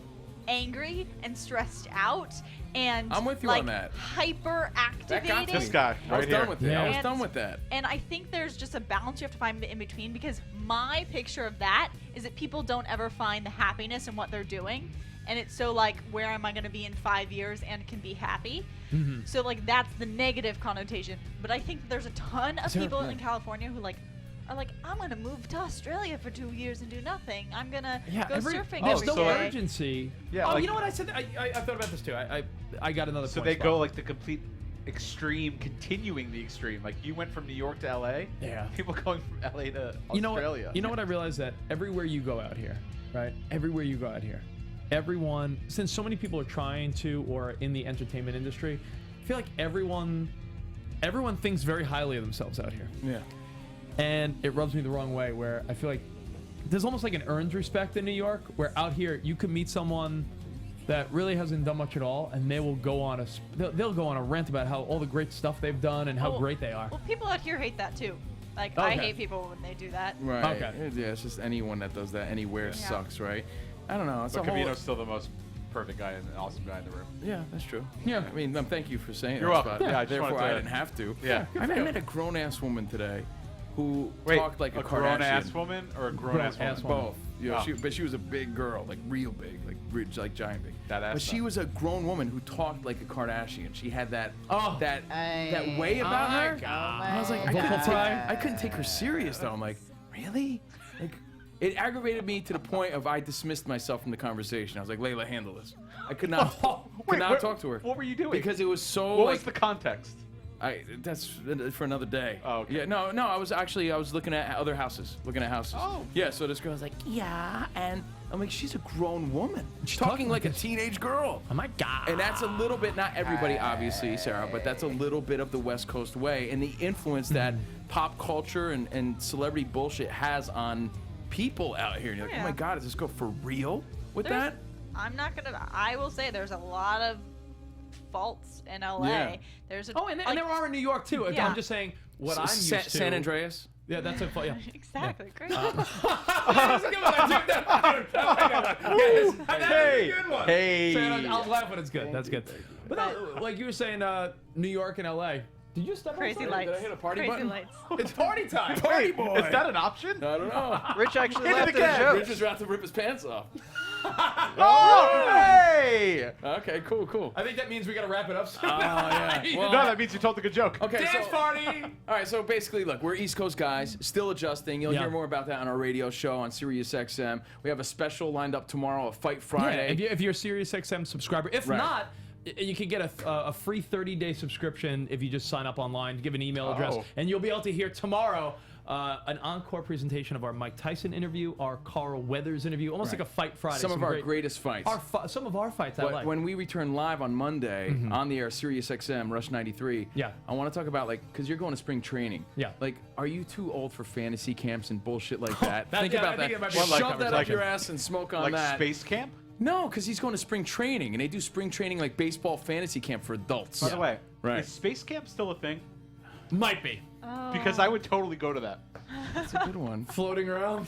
angry and stressed out and I'm with you like on that. hyper That got to activated. me. This guy I was right done here. with it. Yeah. I was And- done with that. And I think there's just a balance you have to find in between, because my picture of that is that people don't ever find the happiness in what they're doing. And it's so like, where am I going to be in 5 years and can be happy? Mm-hmm. So like, that's the negative connotation. But I think that there's a ton of Sarah, people yeah. in California who are like, I'm going to move to Australia for 2 years and do nothing. I'm going to go surfing there's every no day. urgency. Yeah, Oh, like- you know what I said? I thought about this too. I got another So point they spot. go like the complete extreme continuing the extreme. Like you went from New York to LA. Yeah. People going from LA to You know Australia. what? You know what I realized that everywhere you go out here, right? Everywhere you go out here, everyone, since so many people are trying to or in the entertainment industry, I feel like everyone thinks very highly of themselves out here. Yeah. And it rubs me the wrong way where I feel like there's almost like an earned respect in New York where out here you can meet someone that really hasn't done much at all and they will go on they'll go on a rant about how all the great stuff they've done and how great they are. Well, people out here hate that too. Like, Okay. I hate people when they do that. Right. Okay. Yeah, it's just anyone that does that anywhere Yeah. sucks, right? I don't know. It's But a whole. Covino's still the most perfect guy and awesome guy in the room. Yeah, that's true. Yeah. I mean, thank you for saying You're that. welcome. But Yeah, I just therefore, wanted to- I didn't have to. Yeah. I met a grown-ass woman today who Wait, talked like a grown-ass Kardashian. woman or a grown-ass Grown-ass woman? woman. Both. You know, Oh. but she was a big girl, like real big, like giant big. That ass but she stuff. was a grown woman who talked like a Kardashian. She had that Oh. that way about my her. God. And I was like, I couldn't take her serious though. I'm like, really? Like, it aggravated me to the point of I dismissed myself from the conversation. I was like, Layla, handle this. I could not, Wait, not talk to her. What were you doing? Because it was so what like was the context? that's for another day. Oh, okay. Yeah, no, I was looking at other houses, Oh. Yeah, so this girl's like, yeah, and I'm like, she's a grown woman. She's talking talking like a teenage girl. Oh my God. And that's a little bit, not everybody, obviously, Sarah, but that's a little bit of the West Coast way and the influence that pop culture and celebrity bullshit has on people out here. And you're like, Yeah. oh my God, is this girl for real with There's- that? I will say there's a lot of faults in LA. Yeah. There's a, Oh, and there are in New York too. Yeah. I'm just saying what I'm used to. San Andreas? Yeah, that's a yeah. Exactly. Great. That's a good one. I took that one. Yes, that's Hey. a good one. Hey. Say it, I'll laugh when it's good. That's good. But no, like you were saying, New York and LA. Did you step Crazy outside? lights. Did I hit a party Crazy button? lights. It's party time. Party boy! Is that an option? I don't know. Rich actually Hit it laughed at again. a joke. Rich was about to rip his pants off. Oh, hey! Okay, cool. I think that means we gotta wrap it up soon. Oh, yeah. Well, No, that means you told the good joke. okay, Dance so, party. all right, so basically, look, we're East Coast guys, still adjusting. You'll Yeah. hear more about that on our radio show on Sirius XM. We have a special lined up tomorrow, a Fight Yeah, Friday. if you're a Sirius XM subscriber, if Right. not, you can get a free 30-day subscription if you just sign up online, give an email address, Oh. and you'll be able to hear tomorrow an encore presentation of our Mike Tyson interview, our Carl Weathers interview, almost Right. like a Fight Friday. Some of our greatest fights. some of our fights I But like. when we return live on Monday on the air, Sirius XM, Rush 93, Yeah. I want to talk about, like, because you're going to spring training. Yeah. Like, are you too old for fantasy camps and bullshit like that? That- Think yeah, about I think that. it might be- One like Shove that up conversation. your ass and smoke on Like that. space camp? No, because he's going to spring training, and they do spring training like baseball fantasy camp for adults. By the way, Right. is space camp still a thing? Might be Because I would totally go to that. That's a good one. floating around.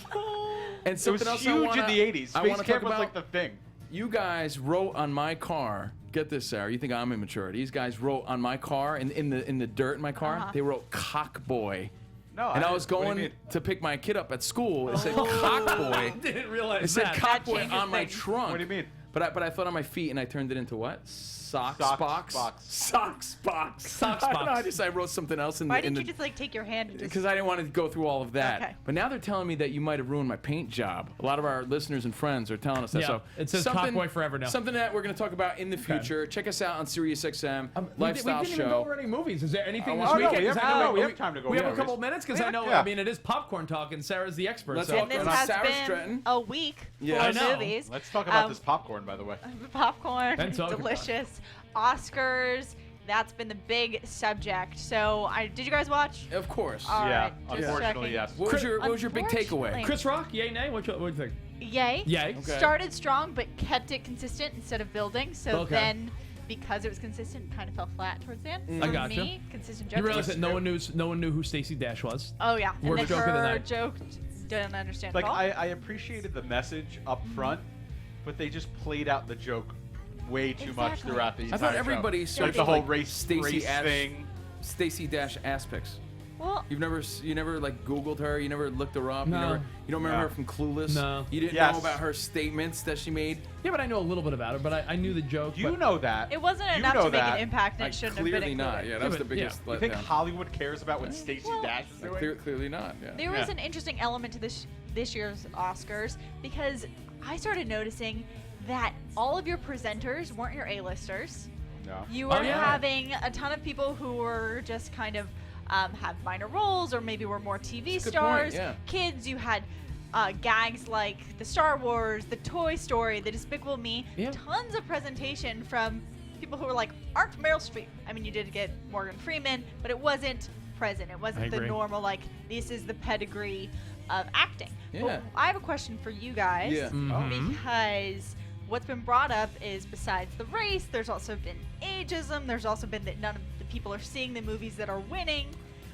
And It was something else huge in the 80s. I Space wanna camp talk was about. like the thing. You guys wrote on my car. Get this, Sarah. You think I'm immature? These guys wrote on my car in the dirt in my car. They wrote "cock boy." No, And I was what do you going mean? to pick my kid up at school. It said "cock boy." Didn't realize It said that. "cock boy" changes on my things. trunk. What do you mean? But I thought on my feet, and I turned it into what? Socks Socks box. box. Socks box. Socks I don't know. box. I wrote something else in Why the. in didn't the you just like take your hand and just because I didn't want to go through all of that. Okay. But now they're telling me that you might have ruined my paint job. A lot of our listeners and friends are telling us that. Yeah, So it says something- Cockboy forever now. Something that we're going to talk about in the future. Check us out on Sirius XM Lifestyle we didn't even go Show. over any movies. Is there anything Oh, this no, weekend? we have- 'Cause I know no, we have time to go We have over a couple movies. minutes because I know. Yeah. I mean, it is popcorn talk, and Sarah's the expert. Let's so talk And this about has Sarah been Stratton. a week Yeah. I for know. movies. Let's talk about Um, this popcorn, by the way. Popcorn, And talk about it. delicious. Oscars. That's been the big subject. So, did you guys watch? Of course. All Yeah, right, just unfortunately, checking. yes. What was your big Unfortunately. takeaway? Chris Rock, yay, nay? What do you think? Yay. Yay. Okay. Started strong, but kept it consistent instead of building. So Okay. then, because it was consistent, kind of fell flat towards the end. I For gotcha. me, consistent You jokes. realize that no one knew who Stacey Dash was. Oh yeah, and Worst then joke of the her night. joke didn't understand Like at all. I appreciated the message up front, but they just played out the joke way too much Exactly. throughout the I entire thought show. everybody like searched the whole like race Stacey Ash thing. Stacey Dash aspects. Well, You never like Googled her. You never looked her up. No. You don't remember No. her from Clueless. No. You didn't Yes. know about her statements that she made. Yeah, but I know a little bit about her. But I knew the joke. You but know that. it wasn't You enough know to make that. an impact, and Like, it shouldn't have been clearly not. included. Yeah, that was Yeah, the but- biggest You think letdown. Hollywood cares about what Stacey Well, Dash is doing? Clearly not. Yeah. There was Yeah. an interesting element to this year's Oscars because I started noticing that all of your presenters weren't your A-listers. No. You were yeah. having a ton of people who were just kind of have minor roles, or maybe were more TV That's a good stars. point, yeah. Kids, you had gags like the Star Wars, the Toy Story, the Despicable Me. Yeah. Tons of presentation from people who were like, aren't Meryl Streep. I mean, you did get Morgan Freeman, but it wasn't present. It wasn't the agree. normal, like, this is the pedigree of acting. Yeah. But I have a question for you guys. Yeah. Because what's been brought up is, besides the race, there's also been ageism. There's also been that none of the people are seeing the movies that are winning.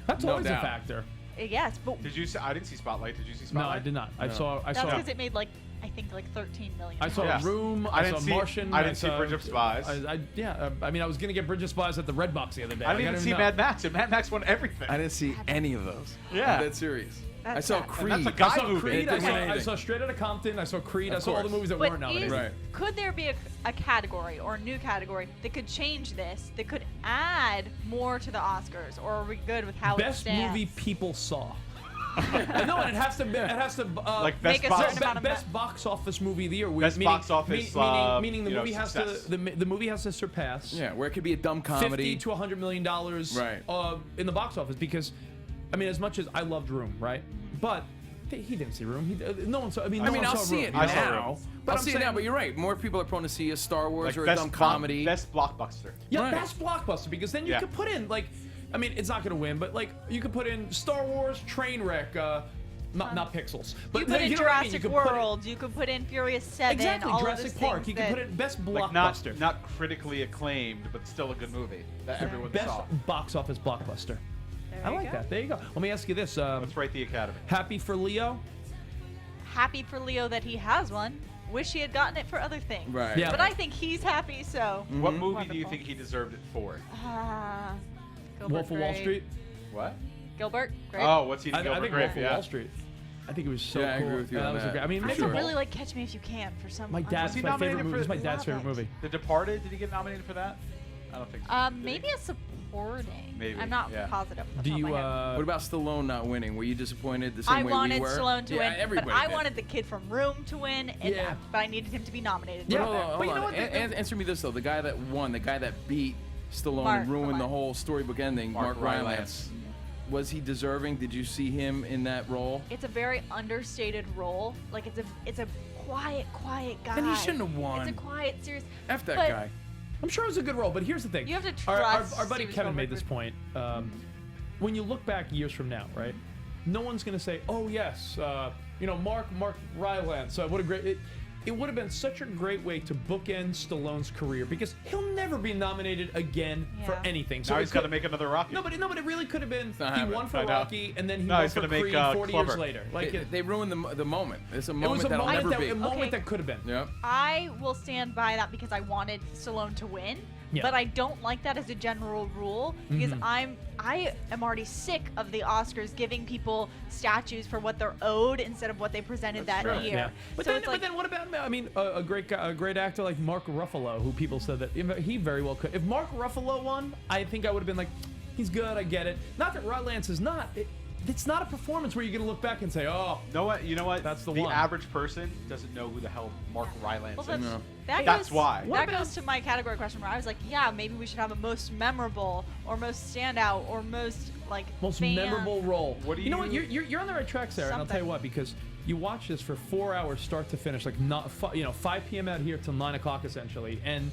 That's No always doubt. a factor. Yes, but Did you see? I didn't see Spotlight. Did you see No, Spotlight? I did not. I No. saw. I that's saw. because it made like, I think like 13 million. I saw Yeah. Room. I I didn't saw see- Martian. I didn't see saw- Bridge of Spies. I mean, I was gonna get Bridge of Spies at the Redbox the other day. I didn't Like, even see know. Mad Max, and Mad Max won everything. I didn't see any of those. Yeah. I'm dead serious. I That's saw sad. Creed. And that's a I guy saw movie. Creed. It didn't win I anything. saw Straight Outta Compton. I saw Creed. Of I saw all the course. movies that But weren't nominated. Right. could there be a category or a new category that could change this, that could add more to the Oscars, or are we good with how it Best stands? movie people saw. No, and it has to. Like best Make a box. certain amount of best box office movie of the year. Best box office, Meaning the you know, movie has success. to. The movie has to surpass. Yeah, where it could be a dumb comedy. $50 to $100 million Right. in the box office, because I mean, as much as I loved Room, right? But he didn't see Room. No one saw. I mean, no one I'll saw see Room. it I saw now. Room. I'll I'm see it saying- now, but you're right. More people are prone to see a Star Wars Like or a best dumb comedy. Best blockbuster. Yeah, Right. best blockbuster, because then you Yeah. could put in like, I mean, it's not gonna win, but like you could put in Star Wars, Trainwreck, not Pixels, but You put in you know what I mean? Jurassic You could put in- World. You could put in Furious 7. exactly, all of Jurassic those Park. things You could that- put in best Like blockbuster, not critically acclaimed, but still a good movie that everyone best saw. box office blockbuster. There I you like go. that. There you go. Let me ask you this: Let's rate the Academy. happy for Leo? Happy for Leo that he has one. Wish he had gotten it for other things. Right. Yeah. But I think he's happy, so. What movie do you Wonderful. think he deserved it for? Gilbert Wolf of Wall Grape. Street. What? Gilbert. Great. Oh, what's he in I Gilbert think Grape? Wolf of Yeah. Wall Street. I think it was so Yeah, I cool. agree with you on was a that. great- I mean, For I maybe sure. would really like Catch Me If You Can for some. My dad's Was he my favorite nominated movie. for- This is my dad's Love favorite it. movie. The Departed. Did he get nominated for that? I don't think so. Did he? Maybe a supporting. Maybe, I'm not yeah. positive. off the Do top of you? my head. What about Stallone not winning? Were you disappointed the same I way wanted we were? Stallone to yeah, win, but everybody I did. wanted the kid from Room to win, and Yeah. but I needed him to be nominated. Yeah. for Hold on, that. hold But you on. know what, Answer me this though: the guy that won, the guy that beat Stallone Mark and ruined the Rylance. whole storybook ending, Mark Mark Rylance. Rylance. Was he deserving? Did you see him in that role? It's a very understated role. Like it's a quiet guy. Then he shouldn't have won. It's a quiet, serious. F that but guy. I'm sure it was a good role, but here's the thing. You have to Our trust buddy Steven Kevin made this Spielberg. point. When you look back years from now, right? No one's gonna say, "Oh yes, Mark Rylance. What a great." It would have been such a great way to bookend Stallone's career, because he'll never be nominated again for Yeah. anything. Now it he's got to could- make another Rocky. No, but it really could have been. not He happening. won for I know. Rocky, and then he No, won he's for gonna make, Creed 40 Clubber. years later. Like They ruined the moment. It's a it was moment a that'll moment never that, be. a moment Okay. that could have been. Yep. I will stand by that because I wanted Stallone to win. Yeah. But I don't like that as a general rule because Mm-hmm. I am already sick of the Oscars giving people statues for what they're owed instead of what they presented That's that true. year. Yeah. But, So then, it's like, but then what about, I mean, a great actor like Mark Ruffalo, who people said that he very well could. If Mark Ruffalo won, I think I would have been like, he's good, I get it. Not that Rylance is not. It's not a performance where you're going to look back and say, oh, You know what? That's the the one. average person doesn't know who the hell Mark Rylance well, is. that's, No. That's goes, why. What That about- goes to my category question where I was like, yeah, maybe we should have a most memorable or most standout or most like most fan. memorable role. What do you know what? you- You're on the right track, Sarah. And I'll tell you Something. what, because you watch this for 4 hours, start to finish, like 5 p.m. out here till 9 o'clock essentially, and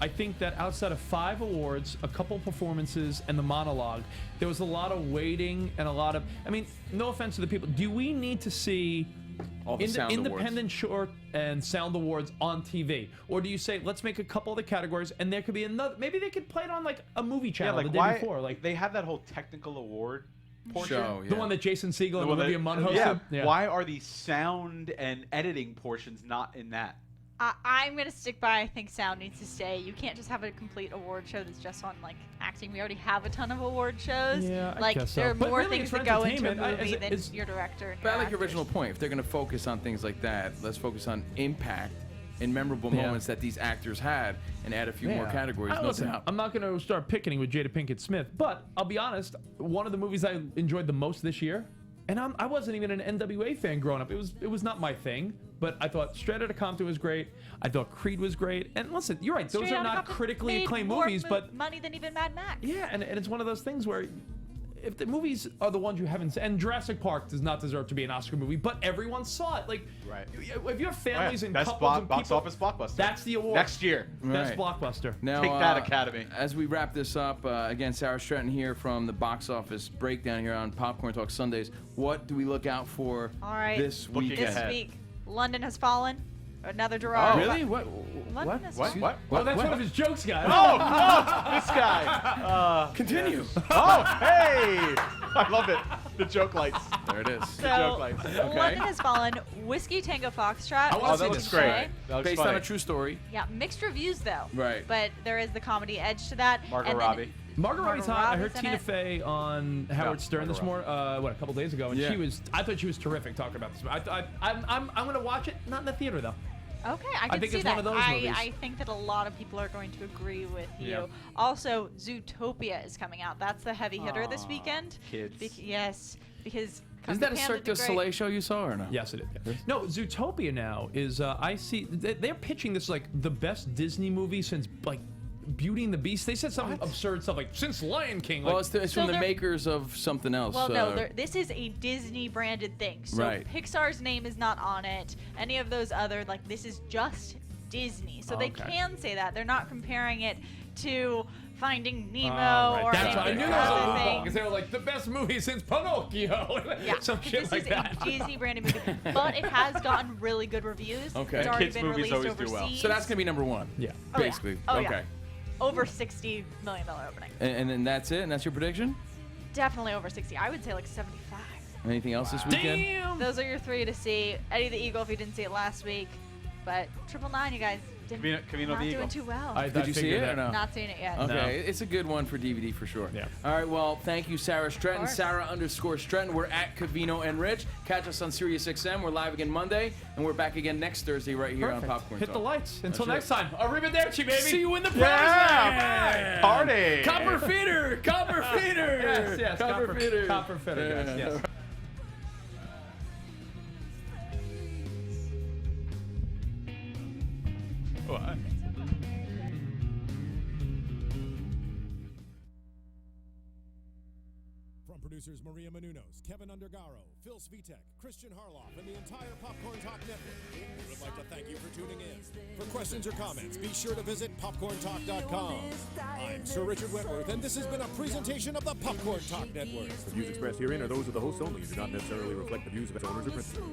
I think that outside of 5 awards, a couple performances, and the monologue, there was a lot of waiting and a lot of. I mean, no offense to the people. Do we need to see All the sound independent short and sound awards on TV, or do you say let's make a couple of the categories and there could be another? Maybe they could play it on like a movie Yeah, channel like the day why before, like they have that whole technical award portion. Show, yeah. the one that Jason Segel The and one Olivia that- Munn hosted. yeah. Why are the sound and editing portions not in that? I'm gonna stick by. I think sound needs to stay. You can't just have a complete award show that's just on like acting. We already have a ton of award shows. Yeah, I like guess so. there are But more really, things it's that go into a entertainment. movie than It's- your director. And But I your like your original actors. point. If they're going to focus on things like that, let's focus on impact and memorable Yeah. moments that these actors had, and add a few more Yeah. categories. No Listen, doubt. I'm not going to start picketing with Jada Pinkett Smith, but I'll be honest. One of the movies I enjoyed the most this year, and I wasn't even an NWA fan growing up. It was not my thing, but I thought Straight Outta Compton was great. I thought Creed was great. And listen, you're right; those Straight are Outta not Compton critically made acclaimed more movies, but money than even Mad Max. yeah, and it's one of those things where if the movies are the ones you haven't seen, and Jurassic Park does not deserve to be an Oscar movie, but everyone saw it. Like, Right. if you have families and Best couples and box people, office blockbuster. that's the award. Next year. Best Right. blockbuster. Now, Take that, Academy. As we wrap this up, again, Sarah Stratton here from the box office breakdown here on Popcorn Talk Sundays. What do we look out for All right. this Looking week? This ahead. week, London Has Fallen. Another Gerard. Oh. Really? What? London Has What? Fallen. What? Oh, that's one of his jokes, guys. Oh, this guy. Continue. Oh, hey! I love it. The joke lights. There it is. So, joke lights. London Has Fallen. Whiskey Tango Foxtrot. I wanna Oh, see that this. looks great. That looks Based funny. on a true story. Yeah, mixed reviews though. Right. But there is the comedy edge to that. Margot And then- Robbie. Margot Robbie's hot. I heard Robbie's in Tina it. Fey on Howard Yeah, Stern this Margot morning, a couple days ago, and Yeah. I thought she was terrific talking about this. I'm gonna watch it, not in the theater though. Okay, I can think see it's that. one of those movies. I think that a lot of people are going to agree with you. Yeah. Also, Zootopia is coming out. That's the heavy hitter this Aw, weekend. kids. Yes, because Isn't that a Kung Fu Cirque Panda du did great. Soleil show you saw or no? Yes, it is. Yeah. No, Zootopia now is. I see they're pitching this like the best Disney movie since like Beauty and the Beast. They said some absurd stuff like since Lion King. Well, Like, it's So from the they're- makers of something else. Well, no, this is a Disney branded thing. So Right. Pixar's name is not on it. Any of those other, like, this is just Disney. So they Okay. can say that. They're not comparing it to Finding Nemo right. or That's any why I of knew the there was a other loophole things. because they were like the best movie since Pinocchio. Yeah, Some 'cause shit this like is that. a Disney branded movie, but it has gotten really good reviews. Okay. It's And already kids' been movies released always do overseas. well. So that's gonna be number one. Yeah. Oh, yeah. Basically. Oh, yeah. Okay. Over $60 million opening. And then that's it. And that's your prediction. Definitely over 60. I would say like 75. Anything else this weekend? Damn. Those are your three to see. Eddie the Eagle if you didn't see it last week. But 999, you guys Covino not the doing Eagle. too well. Did you see figured it that. or no? Not seeing it yet. Okay, it's a good one for DVD for sure. Yeah. All right, well, thank you, Sarah Stratton. course. Sarah_Stratton. We're at Covino and Rich. Catch us on Sirius XM. We're live again Monday, and we're back again next Thursday right here Perfect. on Popcorn Hit Talk. the lights. Until That's next time. Arrivederci, baby. See you in the promised Yeah! land. Party! Copper feeder. Copper feeder. Yes. Copper feeder. Copper feeder, guys. Yes. What? From producers Maria Menounos, Kevin Undergaro, Phil Svitek, Christian Harloff, and the entire Popcorn Talk Network, we would like to thank you for tuning in. For questions or comments, be sure to visit popcorntalk.com. I'm Sir Richard Wentworth, and this has been a presentation of the Popcorn Talk Network. The views expressed herein are those of the hosts only and do not necessarily reflect the views of its owners or principals.